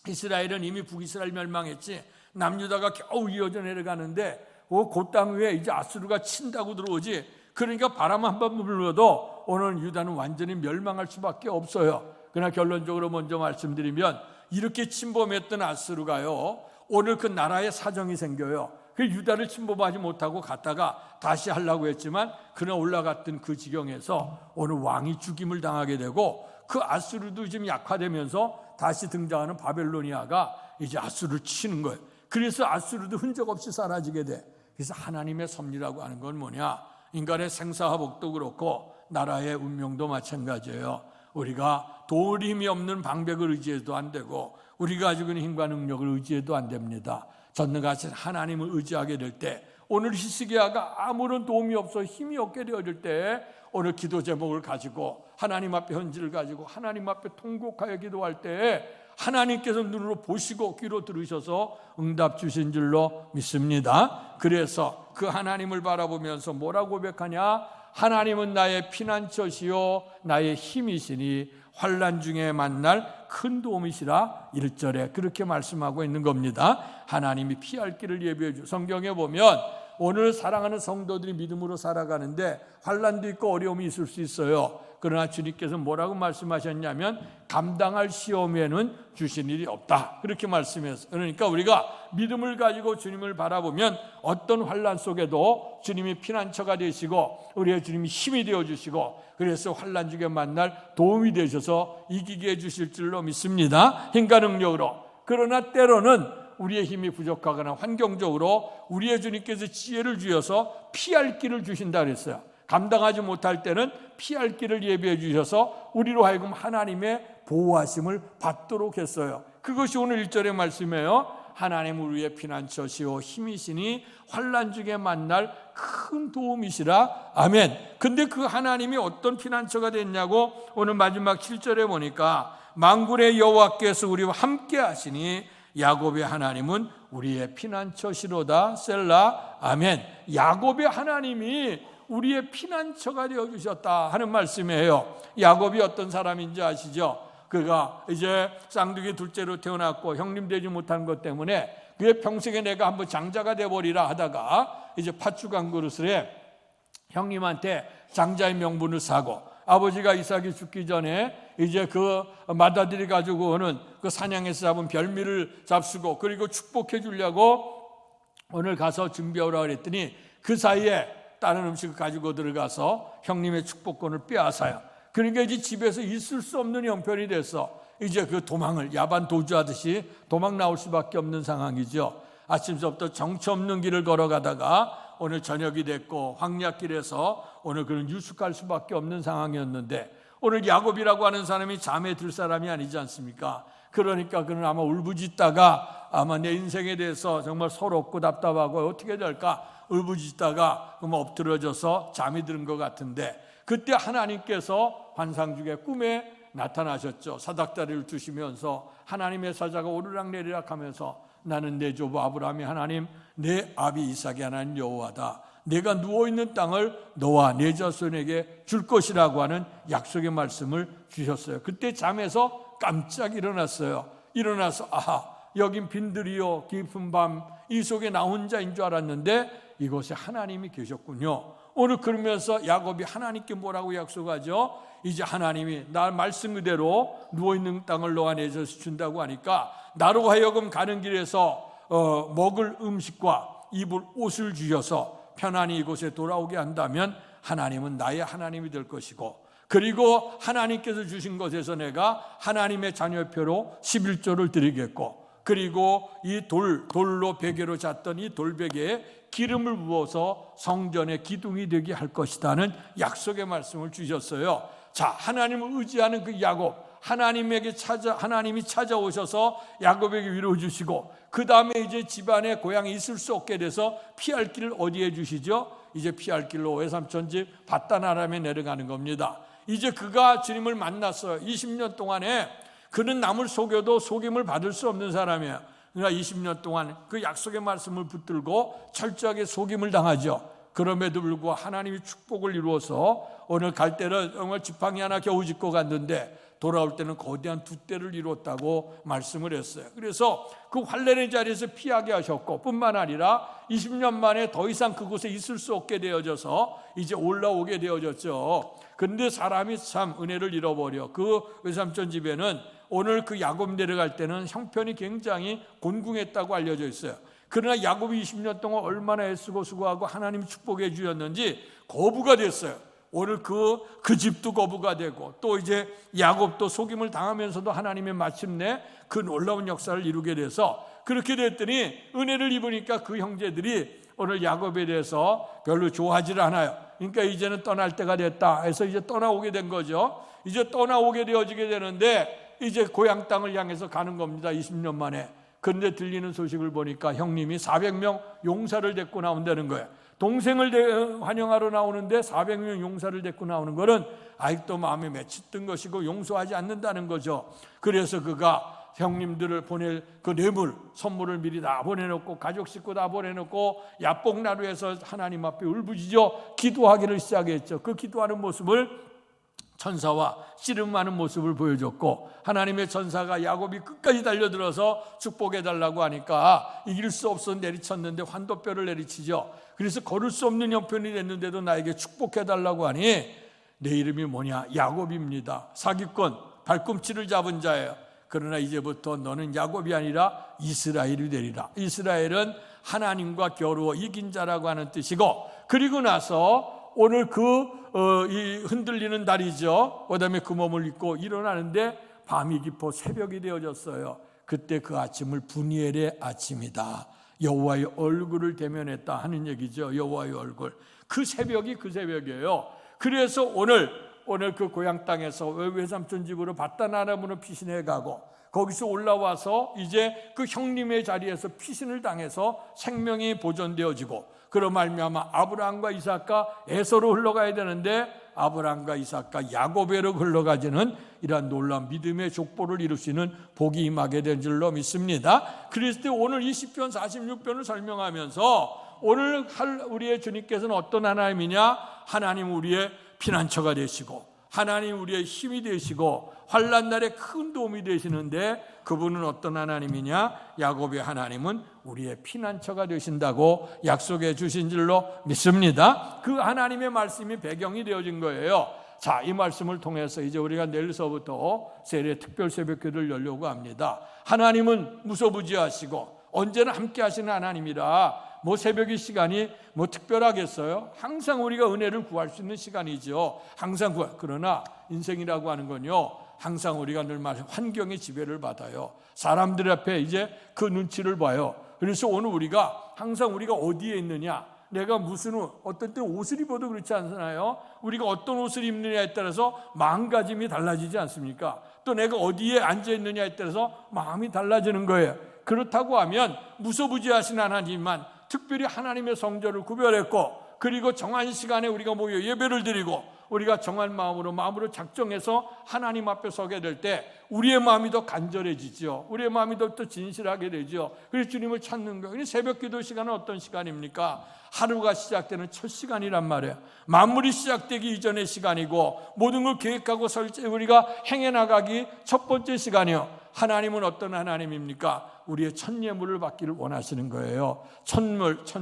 이스라엘은 이미 북이스라엘 멸망했지, 남유다가 겨우 이어져 내려가는데 그 땅 위에 이제 아수르가 친다고 들어오지. 그러니까 바람 한 번 불러도 오늘 유다는 완전히 멸망할 수밖에 없어요. 그러나 결론적으로 먼저 말씀드리면 이렇게 침범했던 아수르가요, 오늘 그 나라에 사정이 생겨요. 그 유다를 침범하지 못하고 갔다가 다시 하려고 했지만 그러나 올라갔던 그 지경에서 오늘 왕이 죽임을 당하게 되고, 그 아수르도 지금 약화되면서 다시 등장하는 바벨로니아가 이제 아수르를 치는 거예요. 그래서 아수르도 흔적 없이 사라지게 돼. 그래서 하나님의 섭리라고 하는 건 뭐냐? 인간의 생사화복도 그렇고 나라의 운명도 마찬가지예요. 우리가 도울 힘이 없는 방백을 의지해도 안 되고 우리가 가지고 있는 힘과 능력을 의지해도 안 됩니다. 전능하신 하나님을 의지하게 될 때, 오늘 히스기야가 아무런 도움이 없어 힘이 없게 되어질 때 오늘 기도 제목을 가지고 하나님 앞에 헌지를 가지고 하나님 앞에 통곡하여 기도할 때 하나님께서 눈으로 보시고 귀로 들으셔서 응답 주신 줄로 믿습니다. 그래서 그 하나님을 바라보면서 뭐라고 고백하냐? 하나님은 나의 피난처시요 나의 힘이시니 환난 중에 만날 큰 도움이시라 1절에 그렇게 말씀하고 있는 겁니다. 하나님이 피할 길을 예비해 주. 성경에 보면 오늘 사랑하는 성도들이 믿음으로 살아가는데 환난도 있고 어려움이 있을 수 있어요. 그러나 주님께서 뭐라고 말씀하셨냐면 감당할 시험에는 주신 일이 없다, 그렇게 말씀했어요. 그러니까 우리가 믿음을 가지고 주님을 바라보면 어떤 환난 속에도 주님이 피난처가 되시고 우리의 주님이 힘이 되어주시고, 그래서 환난 중에 만날 도움이 되셔서 이기게 해주실 줄로 믿습니다. 힘과 능력으로. 그러나 때로는 우리의 힘이 부족하거나 환경적으로 우리의 주님께서 지혜를 주셔서 피할 길을 주신다 그랬어요. 감당하지 못할 때는 피할 길을 예비해 주셔서 우리로 하여금 하나님의 보호하심을 받도록 했어요. 그것이 오늘 1절의 말씀이에요. 하나님 우리의 피난처시오 힘이시니 환난 중에 만날 큰 도움이시라. 아멘. 근데 그 하나님이 어떤 피난처가 됐냐고 오늘 마지막 7절에 보니까 만군의 여호와께서 우리와 함께 하시니 야곱의 하나님은 우리의 피난처시로다. 셀라. 아멘. 야곱의 하나님이 우리의 피난처가 되어주셨다 하는 말씀이에요. 야곱이 어떤 사람인지 아시죠? 그가 이제 쌍둥이 둘째로 태어났고 형님 되지 못한 것 때문에 그의 평생에 내가 한번 장자가 되어버리라 하다가 이제 팥죽 한 그릇을 해 형님한테 장자의 명분을 사고, 아버지가 이삭이 죽기 전에 이제 그 맏아들이 가지고 오는 그 사냥에서 잡은 별미를 잡수고 그리고 축복해 주려고 오늘 가서 준비하라 그랬더니 그 사이에 다른 음식을 가지고 들어가서 형님의 축복권을 빼앗아요. 그러니까 이제 집에서 있을 수 없는 형편이 돼서 이제 그 도망을 야반 도주하듯이 도망 나올 수밖에 없는 상황이죠. 아침부터 정처 없는 길을 걸어가다가 오늘 저녁이 됐고 황야길에서 오늘 그런 유숙할 수밖에 없는 상황이었는데, 오늘 야곱이라고 하는 사람이 잠에 들 사람이 아니지 않습니까? 그러니까 그는 아마 울부짖다가 아마 내 인생에 대해서 정말 서럽고 답답하고 어떻게 될까 울부짖다가 엎드러져서 잠이 드는 것 같은데, 그때 하나님께서 환상 중에 꿈에 나타나셨죠. 사닥다리를 두시면서 하나님의 사자가 오르락내리락 하면서 나는 내 조부 아브라함의 하나님, 내 아비 이삭의 하나님 여호와다. 내가 누워있는 땅을 너와 내 자손에게 줄 것이라고 하는 약속의 말씀을 주셨어요. 그때 잠에서 깜짝 일어났어요. 일어나서 아하, 여긴 빈들이요 깊은 밤, 이 속에 나 혼자인 줄 알았는데 이곳에 하나님이 계셨군요. 오늘 그러면서 야곱이 하나님께 뭐라고 약속하죠? 이제 하나님이 나 말씀 그대로 누워있는 땅을 너와 내 자손에게 준다고 하니까 나로 하여금 가는 길에서 먹을 음식과 입을 옷을 주셔서 편안히 이곳에 돌아오게 한다면 하나님은 나의 하나님이 될 것이고, 그리고 하나님께서 주신 것에서 내가 하나님의 자녀표로 11조를 드리겠고, 그리고 이 돌로 베개로 잤던 이 돌베개에 기름을 부어서 성전의 기둥이 되게 할 것이다는 약속의 말씀을 주셨어요. 자, 하나님을 의지하는 그 야곱, 하나님이 찾아오셔서 야곱에게 위로해 주시고, 그 다음에 이제 집안에 고향에 있을 수 없게 돼서 피할 길을 어디에 주시죠? 이제 피할 길로 외삼촌 집 밧단아람에 내려가는 겁니다. 이제 그가 주님을 만났어요. 20년 동안에 그는 남을 속여도 속임을 받을 수 없는 사람이에요. 그러니까 20년 동안 그 약속의 말씀을 붙들고 철저하게 속임을 당하죠. 그럼에도 불구하고 하나님이 축복을 이루어서 오늘 갈 때는 정말 지팡이 하나 겨우 짚고 갔는데 돌아올 때는 거대한 두 떼를 이뤘다고 말씀을 했어요. 그래서 그 환난의 자리에서 피하게 하셨고, 뿐만 아니라 20년 만에 더 이상 그곳에 있을 수 없게 되어져서 이제 올라오게 되어졌죠. 그런데 사람이 참 은혜를 잃어버려. 그 외삼촌 집에는 오늘 그 야곱 내려갈 때는 형편이 굉장히 곤궁했다고 알려져 있어요. 그러나 야곱이 20년 동안 얼마나 애쓰고 수고하고 하나님이 축복해 주셨는지 거부가 됐어요. 오늘 그 집도 거부가 되고, 또 이제 야곱도 속임을 당하면서도 하나님의 마침내 그 놀라운 역사를 이루게 돼서, 그렇게 됐더니 은혜를 입으니까 그 형제들이 오늘 야곱에 대해서 별로 좋아하지 않아요. 그러니까 이제는 떠날 때가 됐다 해서 이제 떠나오게 된 거죠. 이제 떠나오게 되어지게 되는데 이제 고향 땅을 향해서 가는 겁니다. 20년 만에. 그런데 들리는 소식을 보니까 형님이 400명 용사를 데리고 나온다는 거예요. 동생을 환영하러 나오는데 400명 용사를 데리고 나오는 것은 아직도 마음에 맺혔던 것이고 용서하지 않는다는 거죠. 그래서 그가 형님들을 보낼 그 뇌물, 선물을 미리 다 보내놓고, 가족 식구 다 보내놓고 야복나루에서 하나님 앞에 울부짖어 기도하기를 시작했죠. 그 기도하는 모습을 천사와 씨름하는 모습을 보여줬고, 하나님의 천사가 야곱이 끝까지 달려들어서 축복해달라고 하니까 이길 수 없어 내리쳤는데 환도뼈를 내리치죠. 그래서 걸을 수 없는 형편이 됐는데도 나에게 축복해달라고 하니, 내 이름이 뭐냐? 야곱입니다. 사기꾼, 발꿈치를 잡은 자예요. 그러나 이제부터 너는 야곱이 아니라 이스라엘이 되리라. 이스라엘은 하나님과 겨루어 이긴 자라고 하는 뜻이고, 그리고 나서 오늘 이 흔들리는 다리죠. 그다음에 그 몸을 입고 일어나는데 밤이 깊어 새벽이 되어졌어요. 그때 그 아침을 분이엘의 아침이다, 여호와의 얼굴을 대면했다 하는 얘기죠. 여호와의 얼굴. 그 새벽이 그 새벽이에요. 그래서 오늘 그 고향 땅에서 외삼촌 집으로 밧단아람으로 피신해 가고, 거기서 올라와서 이제 그 형님의 자리에서 피신을 당해서 생명이 보존되어지고, 그로 말미암아 아브라함과 이삭과 에서로 흘러가야 되는데 아브라함과 이삭과 야곱에로 흘러가지는 이러한 놀라운 믿음의 족보를 이루시는 복이 임하게 된 줄로 믿습니다. 그리스도 오늘 이 시편 46편을 설명하면서 오늘 우리의 주님께서는 어떤 하나님이냐? 하나님 우리의 피난처가 되시고, 하나님 우리의 힘이 되시고, 환난 날에 큰 도움이 되시는데, 그분은 어떤 하나님이냐? 야곱의 하나님은 우리의 피난처가 되신다고 약속해 주신 줄로 믿습니다. 그 하나님의 말씀이 배경이 되어진 거예요. 자, 이 말씀을 통해서 이제 우리가 내일서부터 세례 특별 새벽기도를 열려고 합니다. 하나님은 무소부지하시고 언제나 함께 하시는 하나님이라 새벽의 시간이 특별하겠어요? 항상 우리가 은혜를 구할 수 있는 시간이죠. 항상 그러나 인생이라고 하는 건요, 항상 우리가 늘 환경의 지배를 받아요. 사람들 앞에 이제 그 눈치를 봐요. 그래서 오늘 항상 우리가 어디에 있느냐, 내가 어떤 때 옷을 입어도 그렇지 않나요? 우리가 어떤 옷을 입느냐에 따라서 마음가짐이 달라지지 않습니까? 또 내가 어디에 앉아 있느냐에 따라서 마음이 달라지는 거예요. 그렇다고 하면 무소부지하신 하나님만 특별히 하나님의 성전을 구별했고, 그리고 정한 시간에 우리가 모여 예배를 드리고, 우리가 정한 마음으로 작정해서 하나님 앞에 서게 될 때 우리의 마음이 더 간절해지죠. 우리의 마음이 더 진실하게 되죠. 그래서 주님을 찾는 거예요. 새벽 기도 시간은 어떤 시간입니까? 하루가 시작되는 첫 시간이란 말이에요. 만물이 시작되기 이전의 시간이고, 모든 걸 계획하고 우리가 행해 나가기 첫 번째 시간이요. 하나님은 어떤 하나님입니까? 우리의 첫 예물을 받기를 원하시는 거예요. 첫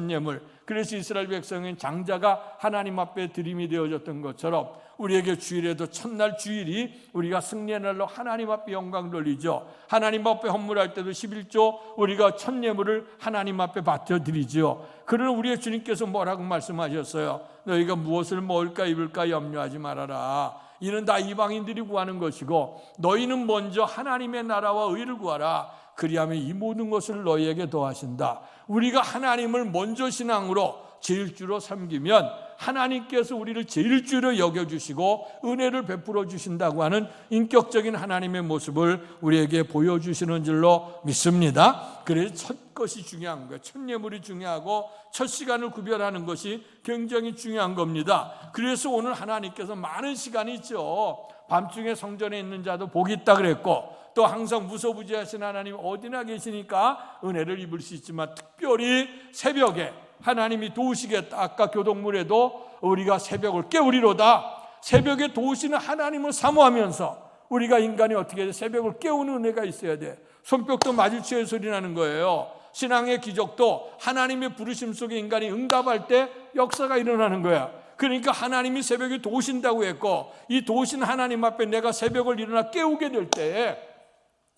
예물. 그래서 이스라엘 백성은 장자가 하나님 앞에 드림이 되어졌던 것처럼 우리에게 주일에도 첫날 주일이 우리가 승리의 날로 하나님 앞에 영광 돌리죠. 하나님 앞에 헌물할 때도 11조 우리가 첫 예물을 하나님 앞에 바쳐드리죠. 그러나 우리의 주님께서 뭐라고 말씀하셨어요? 너희가 무엇을 먹을까 입을까 염려하지 말아라. 이는 다 이방인들이 구하는 것이고 너희는 먼저 하나님의 나라와 의를 구하라. 그리하면 이 모든 것을 너희에게 더하신다. 우리가 하나님을 먼저 신앙으로 제일주로 섬기면 하나님께서 우리를 제일주로 여겨주시고 은혜를 베풀어 주신다고 하는 인격적인 하나님의 모습을 우리에게 보여주시는 줄로 믿습니다. 그래서 첫 것이 중요한 거예요. 첫 예물이 중요하고 첫 시간을 구별하는 것이 굉장히 중요한 겁니다. 그래서 오늘 하나님께서 많은 시간이 있죠. 밤중에 성전에 있는 자도 복이 있다 그랬고, 또 항상 무소부지하신 하나님 어디나 계시니까 은혜를 입을 수 있지만 특별히 새벽에 하나님이 도우시겠다. 아까 교동물에도 우리가 새벽을 깨우리로다. 새벽에 도우시는 하나님을 사모하면서 우리가 인간이 어떻게 돼? 새벽을 깨우는 은혜가 있어야 돼. 손뼉도 마주치의 소리 나는 거예요. 신앙의 기적도 하나님의 부르심 속에 인간이 응답할 때 역사가 일어나는 거야. 그러니까 하나님이 새벽에 도우신다고 했고, 이 도우신 하나님 앞에 내가 새벽을 일어나 깨우게 될 때에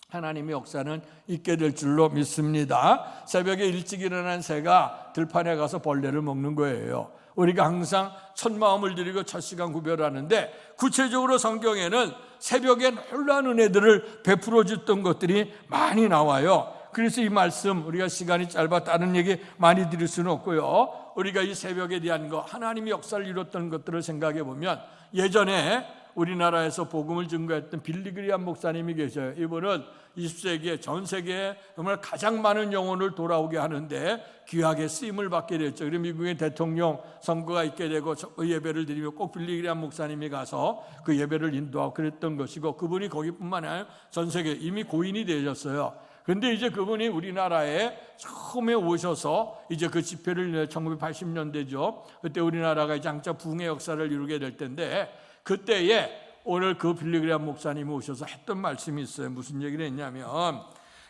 하나님의 역사는 있게 될 줄로 믿습니다. 새벽에 일찍 일어난 새가 들판에 가서 벌레를 먹는 거예요. 우리가 항상 첫 마음을 드리고 첫 시간 구별하는데, 구체적으로 성경에는 새벽에 놀라운 은혜들을 베풀어 줬던 것들이 많이 나와요. 그래서 이 말씀, 우리가 시간이 짧아 다른 얘기 많이 드릴 수는 없고요. 우리가 이 새벽에 대한 거, 하나님이 역사를 이뤘던 것들을 생각해 보면, 예전에 우리나라에서 복음을 증거했던 빌리그리암 목사님이 계셔요. 이분은 20세기에 전 세계에 정말 가장 많은 영혼을 돌아오게 하는데 귀하게 쓰임을 받게 됐죠. 그리고 미국의 대통령 선거가 있게 되고 예배를 드리며 꼭 빌리그리암 목사님이 가서 그 예배를 인도하고 그랬던 것이고, 그분이 거기뿐만 아니라 전 세계 이미 고인이 되셨어요. 그런데 이제 그분이 우리나라에 처음에 오셔서 이제 그 집회를 1980년대죠. 그때 우리나라가 이제 장차 부흥의 역사를 이루게 될 텐데, 그때에 오늘 그 빌리그리암 목사님이 오셔서 했던 말씀이 있어요. 무슨 얘기를 했냐면,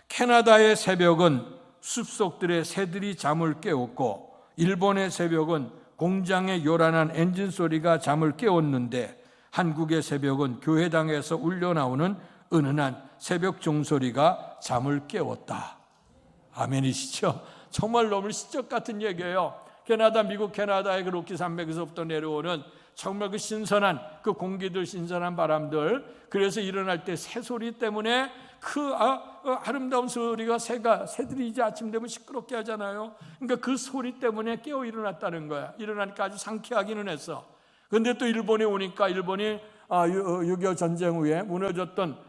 캐나다의 새벽은 숲속들의 새들이 잠을 깨웠고, 일본의 새벽은 공장의 요란한 엔진 소리가 잠을 깨웠는데, 한국의 새벽은 교회당에서 울려나오는 은은한 새벽 종소리가 잠을 깨웠다. 아멘이시죠? 정말 너무 시적 같은 얘기예요. 캐나다, 미국 캐나다의 그 로키 산맥에서부터 내려오는 정말 그 신선한 그 공기들, 신선한 바람들, 그래서 일어날 때 새소리 때문에 그 아름다운 소리가 새들이 이제 아침 되면 시끄럽게 하잖아요. 그러니까 그 소리 때문에 깨어 일어났다는 거야. 일어나니까 아주 상쾌하기는 했어. 그런데 또 일본에 오니까, 일본이 6.25 전쟁 후에 무너졌던,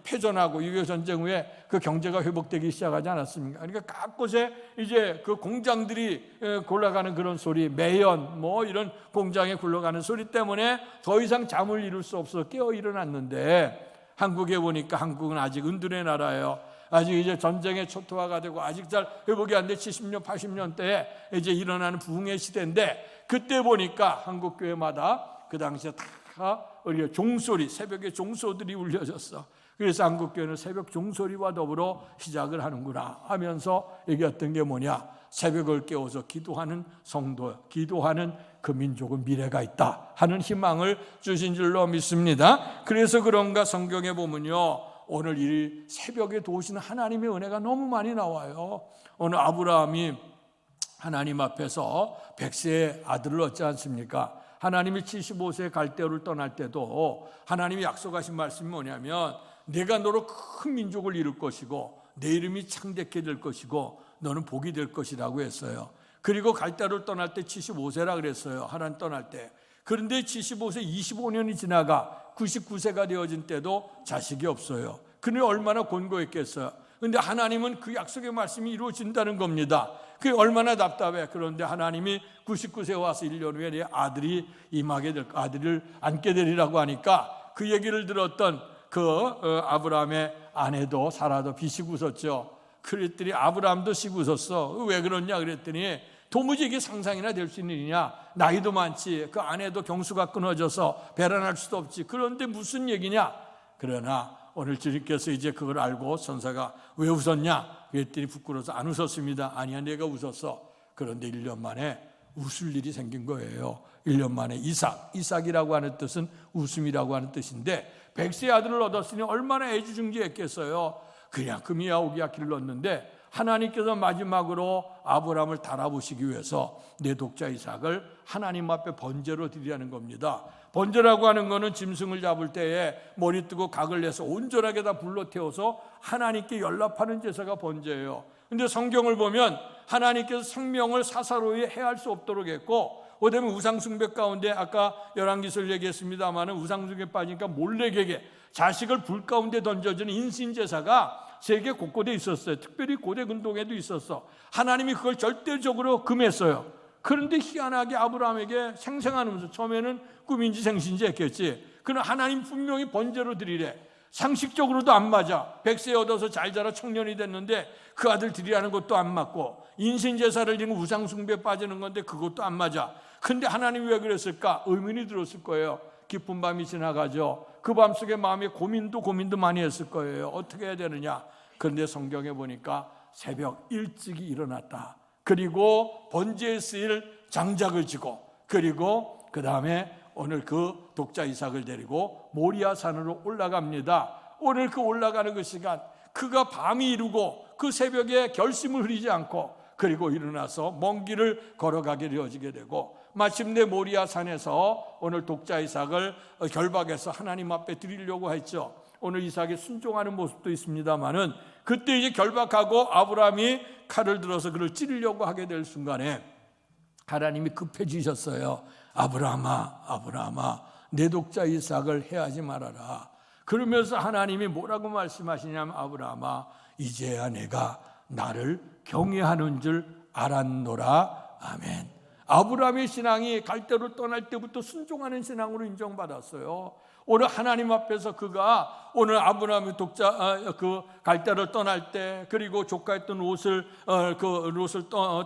패전하고 6.25 전쟁 후에 그 경제가 회복되기 시작하지 않았습니까? 그러니까 각곳에 이제 그 공장들이 굴러가는 그런 소리, 매연 뭐 이런 공장에 굴러가는 소리 때문에 더 이상 잠을 이룰 수 없어 깨어 일어났는데, 한국에 보니까 한국은 아직 은둔의 나라예요. 아직 이제 전쟁의 초토화가 되고 아직 잘 회복이 안 돼. 70년, 80년대에 이제 일어나는 부흥의 시대인데, 그때 보니까 한국 교회마다 그 당시에 다 우리가 종소리, 새벽에 종소들이 울려졌어. 그래서 한국교회는 새벽 종소리와 더불어 시작을 하는구나 하면서 얘기했던 게 뭐냐, 새벽을 깨워서 기도하는 성도, 기도하는 그 민족은 미래가 있다 하는 희망을 주신 줄로 믿습니다. 그래서 그런가 성경에 보면요, 오늘 이 새벽에 도우시는 하나님의 은혜가 너무 많이 나와요. 오늘 아브라함이 하나님 앞에서 100세의 아들을 얻지 않습니까? 하나님이 75세에 갈대아를 떠날 때도 하나님이 약속하신 말씀이 뭐냐면, 내가 너로 큰 민족을 이룰 것이고 내 이름이 창대케 될 것이고 너는 복이 될 것이라고 했어요. 그리고 갈대아를 떠날 때 75세라 그랬어요. 하나님 떠날 때. 그런데 75세 25년이 지나가 99세가 되어진 때도 자식이 없어요. 그는 얼마나 곤고했겠어요. 그런데 하나님은 그 약속의 말씀이 이루어진다는 겁니다. 그게 얼마나 답답해. 그런데 하나님이 99세 와서 1년 후에 내 아들이 임하게 될, 아들을 안게 되리라고 하니까, 그 얘기를 들었던 아브라함의 아내도 사라도 비식 웃었죠. 그랬더니 아브라함도 씩 웃었어. 왜 그러냐 그랬더니, 도무지 이게 상상이나 될 수 있는 일이냐, 나이도 많지, 그 아내도 경수가 끊어져서 배란할 수도 없지, 그런데 무슨 얘기냐. 그러나 오늘 주님께서 이제 그걸 알고 선사가 왜 웃었냐 그랬더니 부끄러워서 안 웃었습니다. 아니야, 내가 웃었어. 그런데 1년 만에 웃을 일이 생긴 거예요. 1년 만에 이삭이라고 하는 뜻은 웃음이라고 하는 뜻인데, 100세 아들을 얻었으니 얼마나 애지중지했겠어요. 그냥 금이야 오기야 길렀는데 하나님께서 마지막으로 아브라함을 달아보시기 위해서 내 독자 이삭을 하나님 앞에 번제로 드리라는 겁니다. 번제라고 하는 것은 짐승을 잡을 때에 머리 뜨고 각을 내서 온전하게 다 불러 태워서 하나님께 연락하는 제사가 번제예요. 근데 성경을 보면 하나님께서 생명을 사사로이 해할 수 없도록 했고, 그다음에 우상숭배 가운데 아까 열왕기서를 얘기했습니다마는 우상숭배에 빠지니까 몰렉에게 자식을 불 가운데 던져주는 인신제사가 세계 곳곳에 있었어요. 특별히 고대 근동에도 있었어. 하나님이 그걸 절대적으로 금했어요. 그런데 희한하게 아브라함에게 생생하면서 처음에는 꿈인지 생신지 했겠지. 그러나 하나님 분명히 번제로 드리래. 상식적으로도 안 맞아. 100세 얻어서 잘 자라 청년이 됐는데 그 아들 드리라는 것도 안 맞고, 인신제사를 드리는 우상숭배에 빠지는 건데 그것도 안 맞아. 근데 하나님이 왜 그랬을까? 의문이 들었을 거예요. 깊은 밤이 지나가죠. 그 밤속에 마음에 고민도 많이 했을 거예요. 어떻게 해야 되느냐. 그런데 성경에 보니까 새벽 일찍이 일어났다. 그리고 번제에 쓰일 장작을 지고, 그리고 그 다음에 오늘 그 독자 이삭을 데리고 모리아 산으로 올라갑니다. 오늘 그 올라가는 그 시간, 그가 밤이 이루고 그 새벽에 결심을 흐리지 않고 그리고 일어나서 먼 길을 걸어가게 되어지게 되고, 마침내 모리아 산에서 오늘 독자 이삭을 결박해서 하나님 앞에 드리려고 했죠. 오늘 이삭이 순종하는 모습도 있습니다만은, 그때 이제 결박하고 아브라함이 칼을 들어서 그를 찌르려고 하게 될 순간에 하나님이 급해지셨어요. 아브라함아, 내 독자 이삭을 해하지 말아라. 그러면서 하나님이 뭐라고 말씀하시냐면, 아브라함아, 이제야 내가 나를 경외하는 줄 알았노라. 아멘. 아브라함의 신앙이 갈대로 떠날 때부터 순종하는 신앙으로 인정받았어요. 오늘 하나님 앞에서 그가 오늘 아브라함의 독자 그 갈대를 떠날 때, 그리고 조카했던 롯을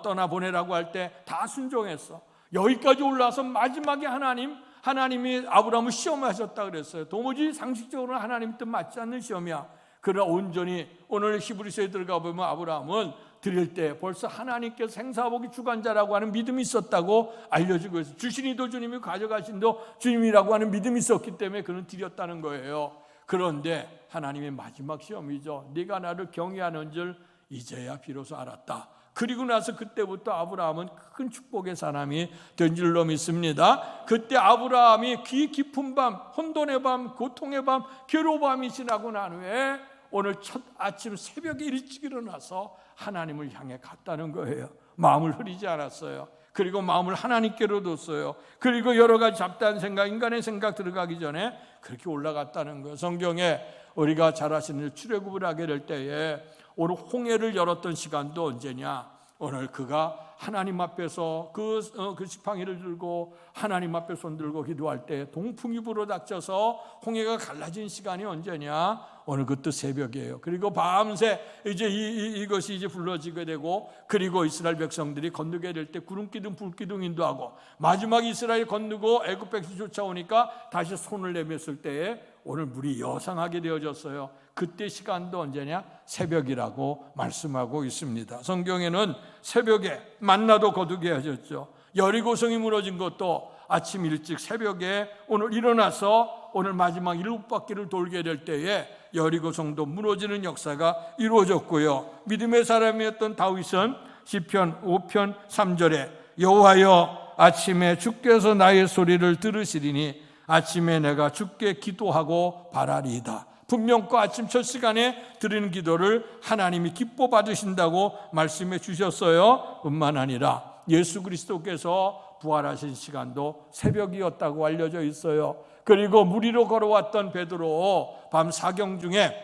떠나 보내라고 할 때 다 순종했어. 여기까지 올라와서 마지막에 하나님이 아브라함을 시험하셨다 그랬어요. 도무지 상식적으로는 하나님 뜻 맞지 않는 시험이야. 그러나 온전히 오늘 히브리서에 들어가 보면 아브라함은 드릴 때 벌써 하나님께서 생사복이 주관자라고 하는 믿음이 있었다고 알려지고 있어요. 주신이도 주님이, 가져가신도 주님이라고 하는 믿음이 있었기 때문에 그는 드렸다는 거예요. 그런데 하나님의 마지막 시험이죠. 네가 나를 경외하는 줄 이제야 비로소 알았다. 그리고 나서 그때부터 아브라함은 큰 축복의 사람이 된 줄로 믿습니다. 그때 아브라함이 귀 깊은 밤, 혼돈의 밤, 고통의 밤, 괴로운 밤이 지나고 난 후에 오늘 첫 아침 새벽에 일찍 일어나서 하나님을 향해 갔다는 거예요. 마음을 흐리지 않았어요. 그리고 마음을 하나님께로 뒀어요. 그리고 여러 가지 잡다한 생각, 인간의 생각 들어가기 전에 그렇게 올라갔다는 거예요. 성경에 우리가 잘 아시는 출애굽을 하게 될 때에 오늘 홍해를 열었던 시간도 언제냐? 오늘 그가 하나님 앞에서 그 지팡이를 들고 하나님 앞에 손 들고 기도할 때 동풍이 불어닥쳐서 홍해가 갈라진 시간이 언제냐? 오늘 그것도 새벽이에요. 그리고 밤새 이제 이것이 이제 불러지게 되고, 그리고 이스라엘 백성들이 건너게 될 때 구름기둥 불기둥 인도하고, 마지막 이스라엘 건너고 애굽 백성이 쫓아오니까 다시 손을 내밀었을 때에 오늘 물이 여상하게 되어졌어요. 그때 시간도 언제냐? 새벽이라고 말씀하고 있습니다. 성경에는 새벽에 만나도 거두게 하셨죠. 여리고성이 무너진 것도 아침 일찍 새벽에 오늘 일어나서 오늘 마지막 7바퀴를 돌게 될 때에 여리고성도 무너지는 역사가 이루어졌고요. 믿음의 사람이었던 다윗은 시편 5편 3절에 여호와여 아침에 주께서 나의 소리를 들으시리니 아침에 내가 주께 기도하고 바라리이다. 분명 그 아침 첫 시간에 드리는 기도를 하나님이 기뻐 받으신다고 말씀해 주셨어요. 뿐만 아니라 예수 그리스도께서 부활하신 시간도 새벽이었다고 알려져 있어요. 그리고 물 위로 걸어왔던 베드로 밤 사경 중에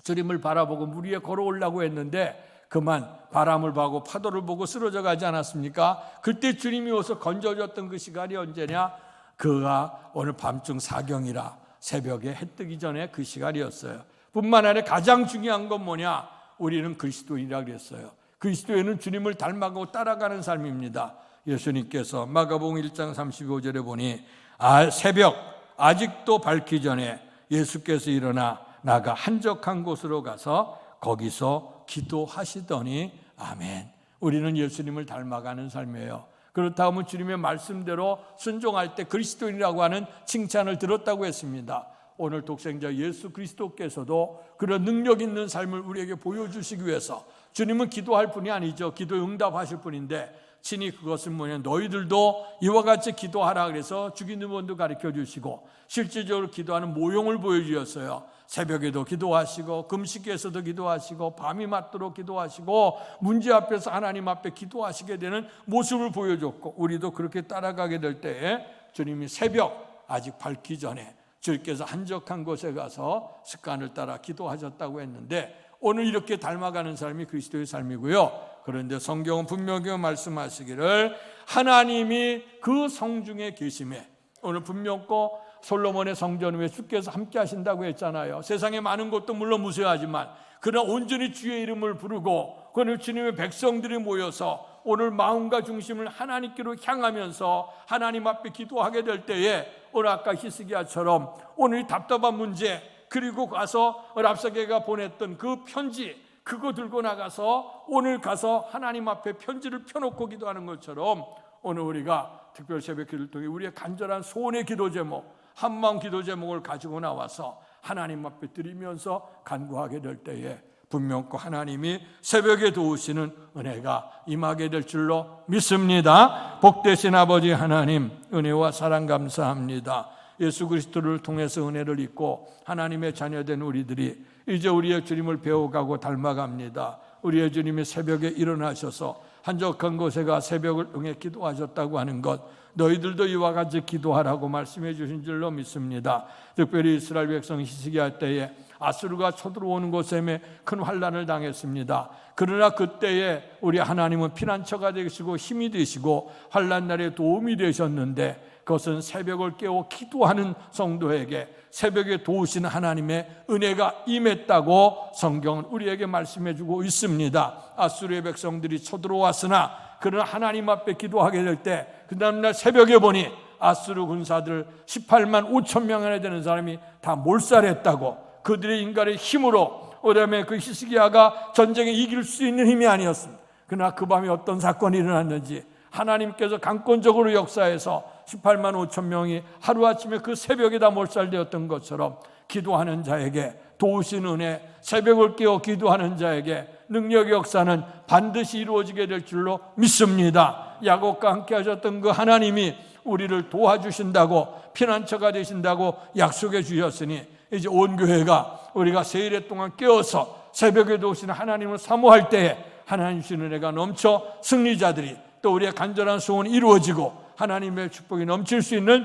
주님을 바라보고 물 위에 걸어오려고 했는데 그만 바람을 보고 파도를 보고 쓰러져 가지 않았습니까? 그때 주님이 오서 건져줬던 그 시간이 언제냐? 그가 오늘 밤중 사경이라 새벽에 해 뜨기 전에 그 시간이었어요. 뿐만 아니라 가장 중요한 건 뭐냐? 우리는 그리스도인이라 그랬어요. 그리스도인은 주님을 닮아가고 따라가는 삶입니다. 예수님께서 마가복음 1장 35절에 보니 새벽 아직도 밝기 전에 예수께서 일어나 나가 한적한 곳으로 가서 거기서 기도하시더니 아멘. 우리는 예수님을 닮아가는 삶이에요. 그렇다면 주님의 말씀대로 순종할 때 그리스도인이라고 하는 칭찬을 들었다고 했습니다. 오늘 독생자 예수 그리스도께서도 그런 능력 있는 삶을 우리에게 보여주시기 위해서 주님은 기도할 뿐이 아니죠. 기도 응답하실 분인데 친히 그것은 너희들도 이와 같이 기도하라 그래서 주기도문도 가르쳐 주시고 실질적으로 기도하는 모형을 보여주셨어요. 새벽에도 기도하시고 금식에서도 기도하시고 밤이 맞도록 기도하시고 문제 앞에서 하나님 앞에 기도하시게 되는 모습을 보여줬고 우리도 그렇게 따라가게 될 때에 주님이 새벽 아직 밝기 전에 주께서 한적한 곳에 가서 습관을 따라 기도하셨다고 했는데 오늘 이렇게 닮아가는 삶이 그리스도의 삶이고요. 그런데 성경은 분명히 말씀하시기를 하나님이 그 성중에 계심에 오늘 분명코 솔로몬의 성전 위에 주께서 함께 하신다고 했잖아요. 세상에 많은 것도 물론 무서워하지만 그러나 온전히 주의 이름을 부르고 그는 주님의 백성들이 모여서 오늘 마음과 중심을 하나님께로 향하면서 하나님 앞에 기도하게 될 때에 오늘 아까 히스기야처럼 오늘 답답한 문제 그리고 가서 랍사게가 보냈던 그 편지 그거 들고 나가서 오늘 가서 하나님 앞에 편지를 펴놓고 기도하는 것처럼 오늘 우리가 특별 새벽 기도를 통해 우리의 간절한 소원의 기도 제목 한마음 기도 제목을 가지고 나와서 하나님 앞에 드리면서 간구하게 될 때에 분명코 하나님이 새벽에 도우시는 은혜가 임하게 될 줄로 믿습니다. 복되신 아버지 하나님 은혜와 사랑 감사합니다. 예수 그리스도를 통해서 은혜를 입고 하나님의 자녀된 우리들이 이제 우리의 주님을 배워가고 닮아갑니다. 우리의 주님이 새벽에 일어나셔서 한적한 곳에 가 새벽을 응해 기도하셨다고 하는 것 너희들도 이와 같이 기도하라고 말씀해 주신 줄로 믿습니다. 특별히 이스라엘 백성 히스기야 때에 아수르가 쳐들어오는 곳에 큰 환난을 당했습니다. 그러나 그때에 우리 하나님은 피난처가 되시고 힘이 되시고 환난 날에 도움이 되셨는데 그것은 새벽을 깨워 기도하는 성도에게 새벽에 도우시는 하나님의 은혜가 임했다고 성경은 우리에게 말씀해 주고 있습니다. 아수르의 백성들이 쳐들어왔으나 그러나 하나님 앞에 기도하게 될 때 그 다음날 새벽에 보니 아수르 군사들 18만 5천 명 안에 되는 사람이 다 몰살했다고 그들의 인간의 힘으로 그다음에 그 히스기야가 전쟁에 이길 수 있는 힘이 아니었습니다. 그러나 그 밤에 어떤 사건이 일어났는지 하나님께서 강권적으로 역사해서 18만 5천 명이 하루아침에 그 새벽에 다 몰살되었던 것처럼 기도하는 자에게 도우신 은혜, 새벽을 깨워 기도하는 자에게 능력의 역사는 반드시 이루어지게 될 줄로 믿습니다. 야곱과 함께 하셨던 그 하나님이 우리를 도와주신다고 피난처가 되신다고 약속해 주셨으니 이제 온 교회가 우리가 세일에 동안 깨어서 새벽에 도우시는 하나님을 사모할 때에 하나님 주신 은혜가 넘쳐 승리자들이 또 우리의 간절한 소원이 이루어지고 하나님의 축복이 넘칠 수 있는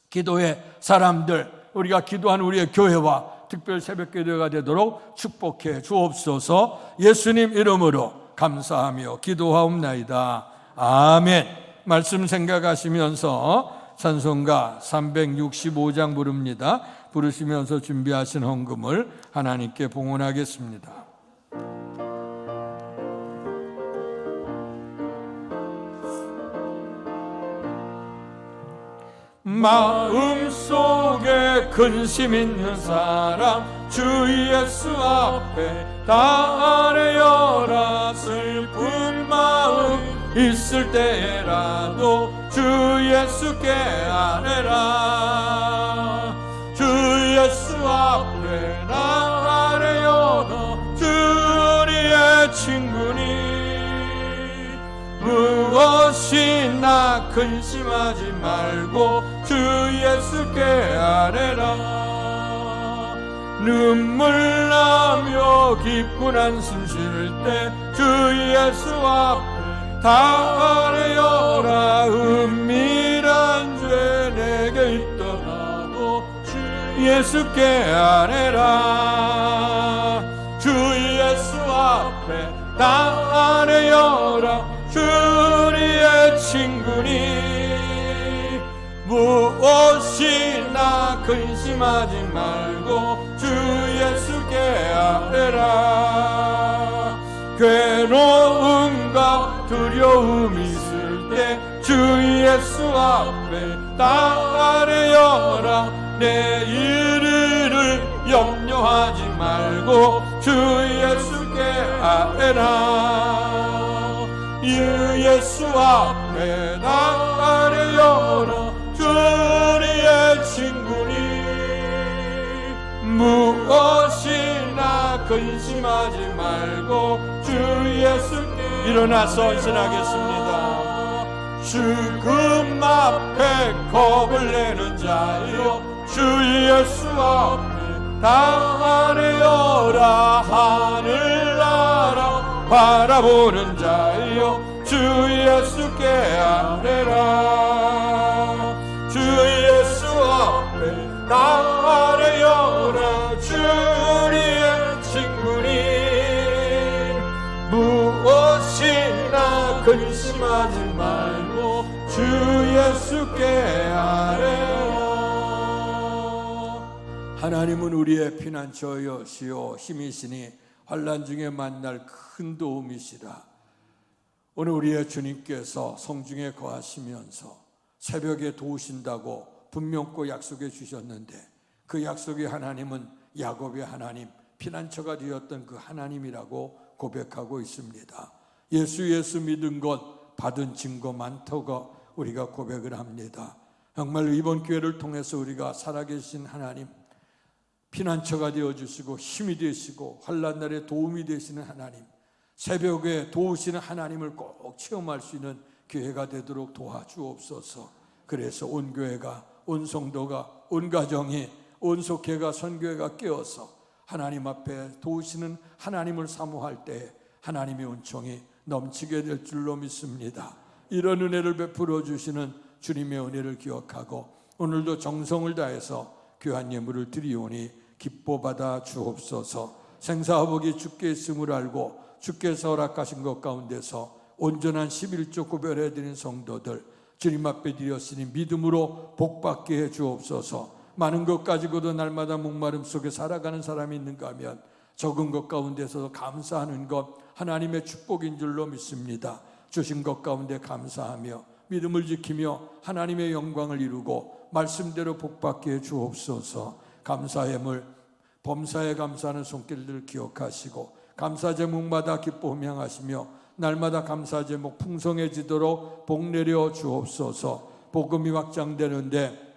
기도의 사람들 우리가 기도하는 우리의 교회와 특별 새벽 기도가 되도록 축복해 주옵소서. 예수님 이름으로 감사하며 기도하옵나이다. 아멘. 말씀 생각하시면서 찬송가 365장 부릅니다. 부르시면서 준비하신 헌금을 하나님께 봉헌하겠습니다. 마음속에 근심 있는 사람 주 예수 앞에 다 아뢰어라. 슬픈 마음 있을 때라도 주 예수께 아뢰라. 주 예수 앞에 나 아뢰어라. 주 우리의 친구니 무엇이나 근심하지 말고 주 예수께 아뢰라. 눈물 나며 기쁜 한숨 쉴 때 주 예수 앞에 다 아뢰어라. 은밀한 죄 내게 있더라도 주 예수께 아뢰라. 주 예수 앞에 다 아뢰어라. 주 우리의 친구니 무엇이나 근심하지 말고 주 예수께 아뢰라. 괴로움과 두려움 있을 때 주 예수 앞에 다 아뢰어라. 내일을 염려하지 말고 주 예수께 아뢰라. 예수 앞에 다 아뢰어라. 주 우리의 친구니 무엇이나 근심하지 말고 주 예수께 일어나서 헌신하겠습니다. 죽음 앞에 겁을 내는 자여 주 예수 앞에 당하려라. 하늘나라 바라보는 자여 주 예수께 아뢰라. 주 예수 앞에 당하려라. 주님의 친구니 무엇이나 근심하지 말고 주 예수께 아뢰라. 하나님은 우리의 피난처여시오 힘이시니 환난 중에 만날 큰 도움이시라. 오늘 우리의 주님께서 성중에 거하시면서 새벽에 도우신다고 분명코 약속해 주셨는데 그 약속의 하나님은 야곱의 하나님, 피난처가 되었던 그 하나님이라고 고백하고 있습니다. 예수 믿은 것 받은 증거 많다고 우리가 고백을 합니다. 정말 이번 기회를 통해서 우리가 살아계신 하나님, 피난처가 되어주시고 힘이 되시고 환난 날에 도움이 되시는 하나님, 새벽에 도우시는 하나님을 꼭 체험할 수 있는 기회가 되도록 도와주옵소서. 그래서 온 교회가, 온 성도가, 온 가정이, 온 속회가, 선교회가 깨어서 하나님 앞에 도우시는 하나님을 사모할 때 하나님의 은총이 넘치게 될 줄로 믿습니다. 이런 은혜를 베풀어 주시는 주님의 은혜를 기억하고 오늘도 정성을 다해서 귀한 예물을 드리오니 기뻐 받아 주옵소서. 생사화복이 주께 있음을 알고 주께서 허락하신 것 가운데서 온전한 11조 구별해 드린 성도들 주님 앞에 드렸으니 믿음으로 복받게 해 주옵소서. 많은 것 가지고도 날마다 목마름 속에 살아가는 사람이 있는가 하면 적은 것 가운데서 감사하는 것 하나님의 축복인 줄로 믿습니다. 주신 것 가운데 감사하며 믿음을 지키며 하나님의 영광을 이루고 말씀대로 복받게 해 주옵소서. 감사함을 범사에 감사하는 손길들을 기억하시고 감사 제목마다 기뻐 향하시며 날마다 감사 제목 풍성해지도록 복 내려 주옵소서. 복음이 확장되는데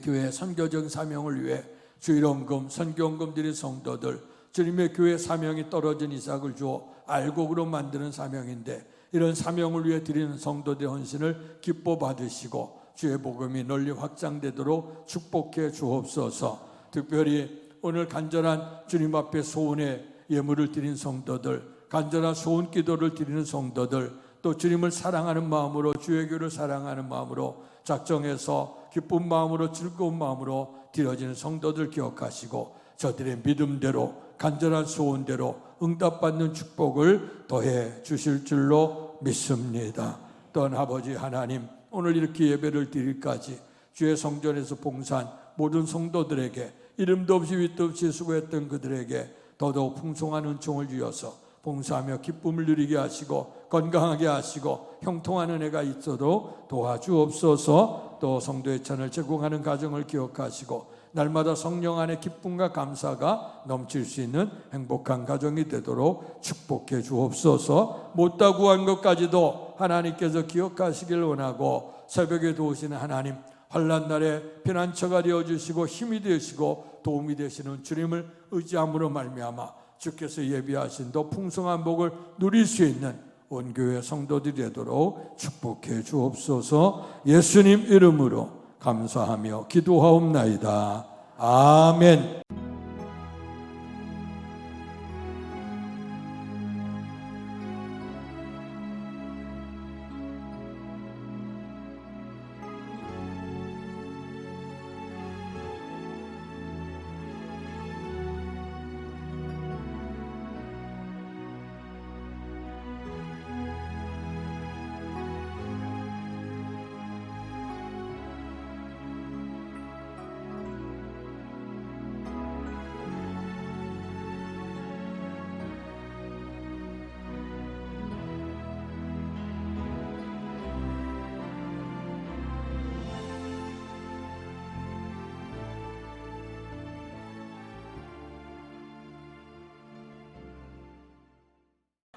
교회 선교적 사명을 위해 주일원금, 선교원금 드린 성도들 주님의 교회 사명이 떨어진 이삭을 주어 알곡으로 만드는 사명인데 이런 사명을 위해 드리는 성도들의 헌신을 기뻐 받으시고 주의 복음이 널리 확장되도록 축복해 주옵소서. 특별히 오늘 간절한 주님 앞에 소원의 예물을 드린 성도들, 간절한 소원 기도를 드리는 성도들, 또 주님을 사랑하는 마음으로 주의 교를 사랑하는 마음으로 작정해서 기쁜 마음으로 즐거운 마음으로 드려지는 성도들 기억하시고 저들의 믿음대로 간절한 소원대로 응답받는 축복을 더해 주실 줄로 믿습니다. 또한 아버지 하나님, 오늘 이렇게 예배를 드릴까지 주의 성전에서 봉사한 모든 성도들에게 이름도 없이 윗도 없이 수고했던 그들에게 더더욱 풍성한 은총을 주어서 봉사하며 기쁨을 누리게 하시고 건강하게 하시고 형통한 은혜가 있어도 도와주옵소서. 또 성도의 찬을 제공하는 가정을 기억하시고 날마다 성령 안에 기쁨과 감사가 넘칠 수 있는 행복한 가정이 되도록 축복해 주옵소서. 못다 구한 것까지도 하나님께서 기억하시길 원하고 새벽에 도우시는 하나님, 환난 날에 피난처가 되어주시고 힘이 되시고 도움이 되시는 주님을 의지함으로 말미암아 주께서 예비하신 더 풍성한 복을 누릴 수 있는 온 교회 성도들이 되도록 축복해 주옵소서. 예수님 이름으로 감사하며 기도하옵나이다. 아멘.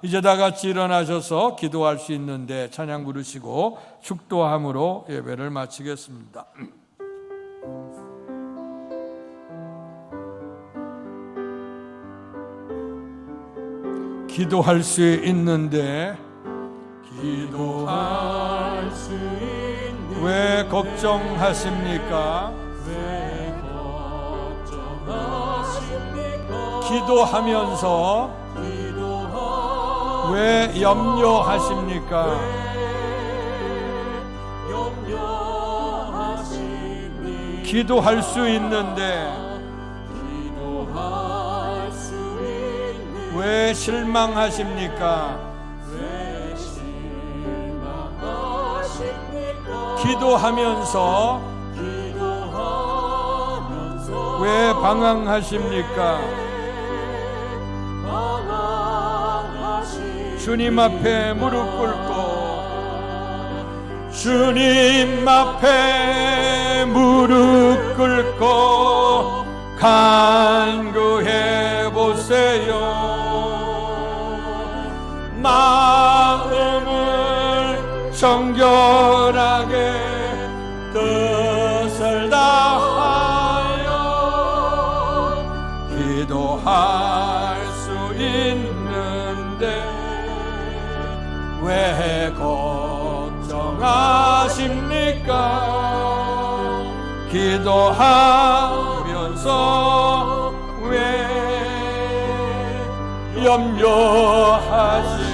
이제 다 같이 일어나셔서 기도할 수 있는데 찬양 부르시고 축도함으로 예배를 마치겠습니다. 기도할 수 있는데 기도할 수 있는 왜 걱정하십니까? 왜 걱정하십니까? 기도하면서 왜 염려하십니까? 염려하십니까? 기도할 수 있는데 기도할 수 있는 왜 실망하십니까? 왜 실망하십니까? 기도하면서 기도하면서 왜 방황하십니까? 방황하십니까? 주님 앞에 무릎 꿇고 주님 앞에 무릎 꿇고 간구해 보세요. 마음을 정결하게 뜻을 다하여 기도할 수 있는데 왜 걱정하십니까? 기도하면서 왜 염려하십니까?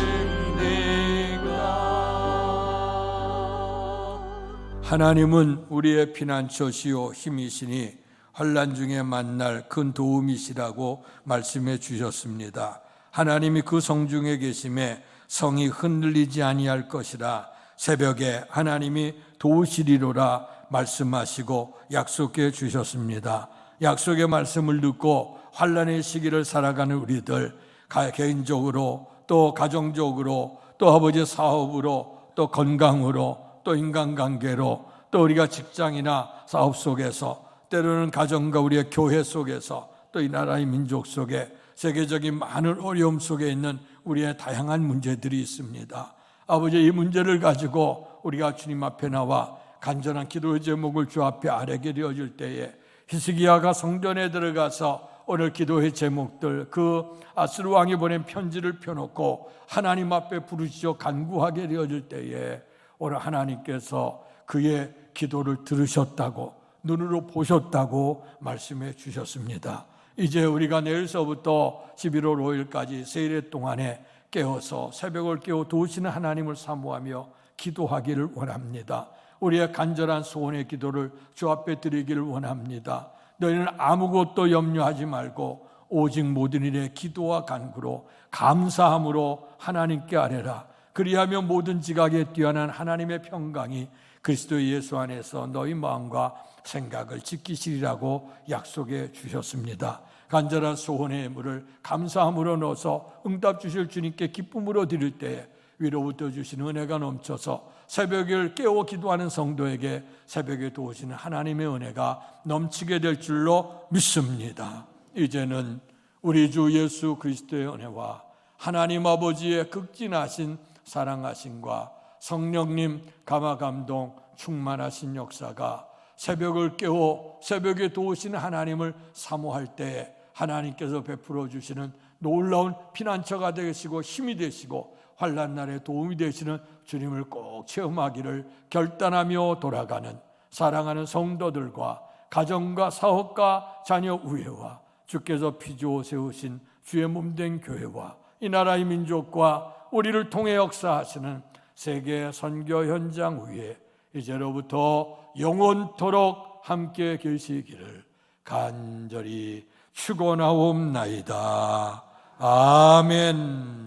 하나님은 우리의 피난처시요 힘이시니 환난 중에 만날 큰 도움이시라고 말씀해 주셨습니다. 하나님이 그 성중에 계심에 성이 흔들리지 아니할 것이라 새벽에 하나님이 도우시리로라 말씀하시고 약속해 주셨습니다. 약속의 말씀을 듣고 환난의 시기를 살아가는 우리들, 개인적으로 또 가정적으로 또 아버지 사업으로 또 건강으로 또 인간관계로 또 우리가 직장이나 사업 속에서 때로는 가정과 우리의 교회 속에서 또 이 나라의 민족 속에 세계적인 많은 어려움 속에 있는 우리의 다양한 문제들이 있습니다. 아버지, 이 문제를 가지고 우리가 주님 앞에 나와 간절한 기도의 제목을 주 앞에 아뢰게 되어질 때에 히스기야가 성전에 들어가서 오늘 기도의 제목들 그 아스루 왕이 보낸 편지를 펴놓고 하나님 앞에 부르짖어 간구하게 되어질 때에 오늘 하나님께서 그의 기도를 들으셨다고 눈으로 보셨다고 말씀해 주셨습니다. 이제 우리가 내일서부터 11월 5일까지 세일의 동안에 깨어서 새벽을 깨워 도우시는 하나님을 사모하며 기도하기를 원합니다. 우리의 간절한 소원의 기도를 주 앞에 드리기를 원합니다. 너희는 아무것도 염려하지 말고 오직 모든 일에 기도와 간구로 감사함으로 하나님께 아뢰라. 그리하면 모든 지각에 뛰어난 하나님의 평강이 그리스도 예수 안에서 너희 마음과 생각을 지키시리라고 약속해 주셨습니다. 간절한 소원의 물을 감사함으로 넣어서 응답 주실 주님께 기쁨으로 드릴 때에 위로부터 주시는 은혜가 넘쳐서 새벽을 깨워 기도하는 성도에게 새벽에 도우시는 하나님의 은혜가 넘치게 될 줄로 믿습니다. 이제는 우리 주 예수 그리스도의 은혜와 하나님 아버지의 극진하신 사랑하심과 성령님 감화감동 충만하신 역사가 새벽을 깨워 새벽에 도우시는 하나님을 사모할 때에 하나님께서 베풀어 주시는 놀라운 피난처가 되시고 힘이 되시고 환난 날에 도움이 되시는 주님을 꼭 체험하기를 결단하며 돌아가는 사랑하는 성도들과 가정과 사업과 자녀 우애와 주께서 피주어 세우신 주의 몸된 교회와 이 나라의 민족과 우리를 통해 역사하시는 세계 선교 현장 위에 이제로부터 영원토록 함께 계시기를 간절히 축원하옵나이다. 아멘.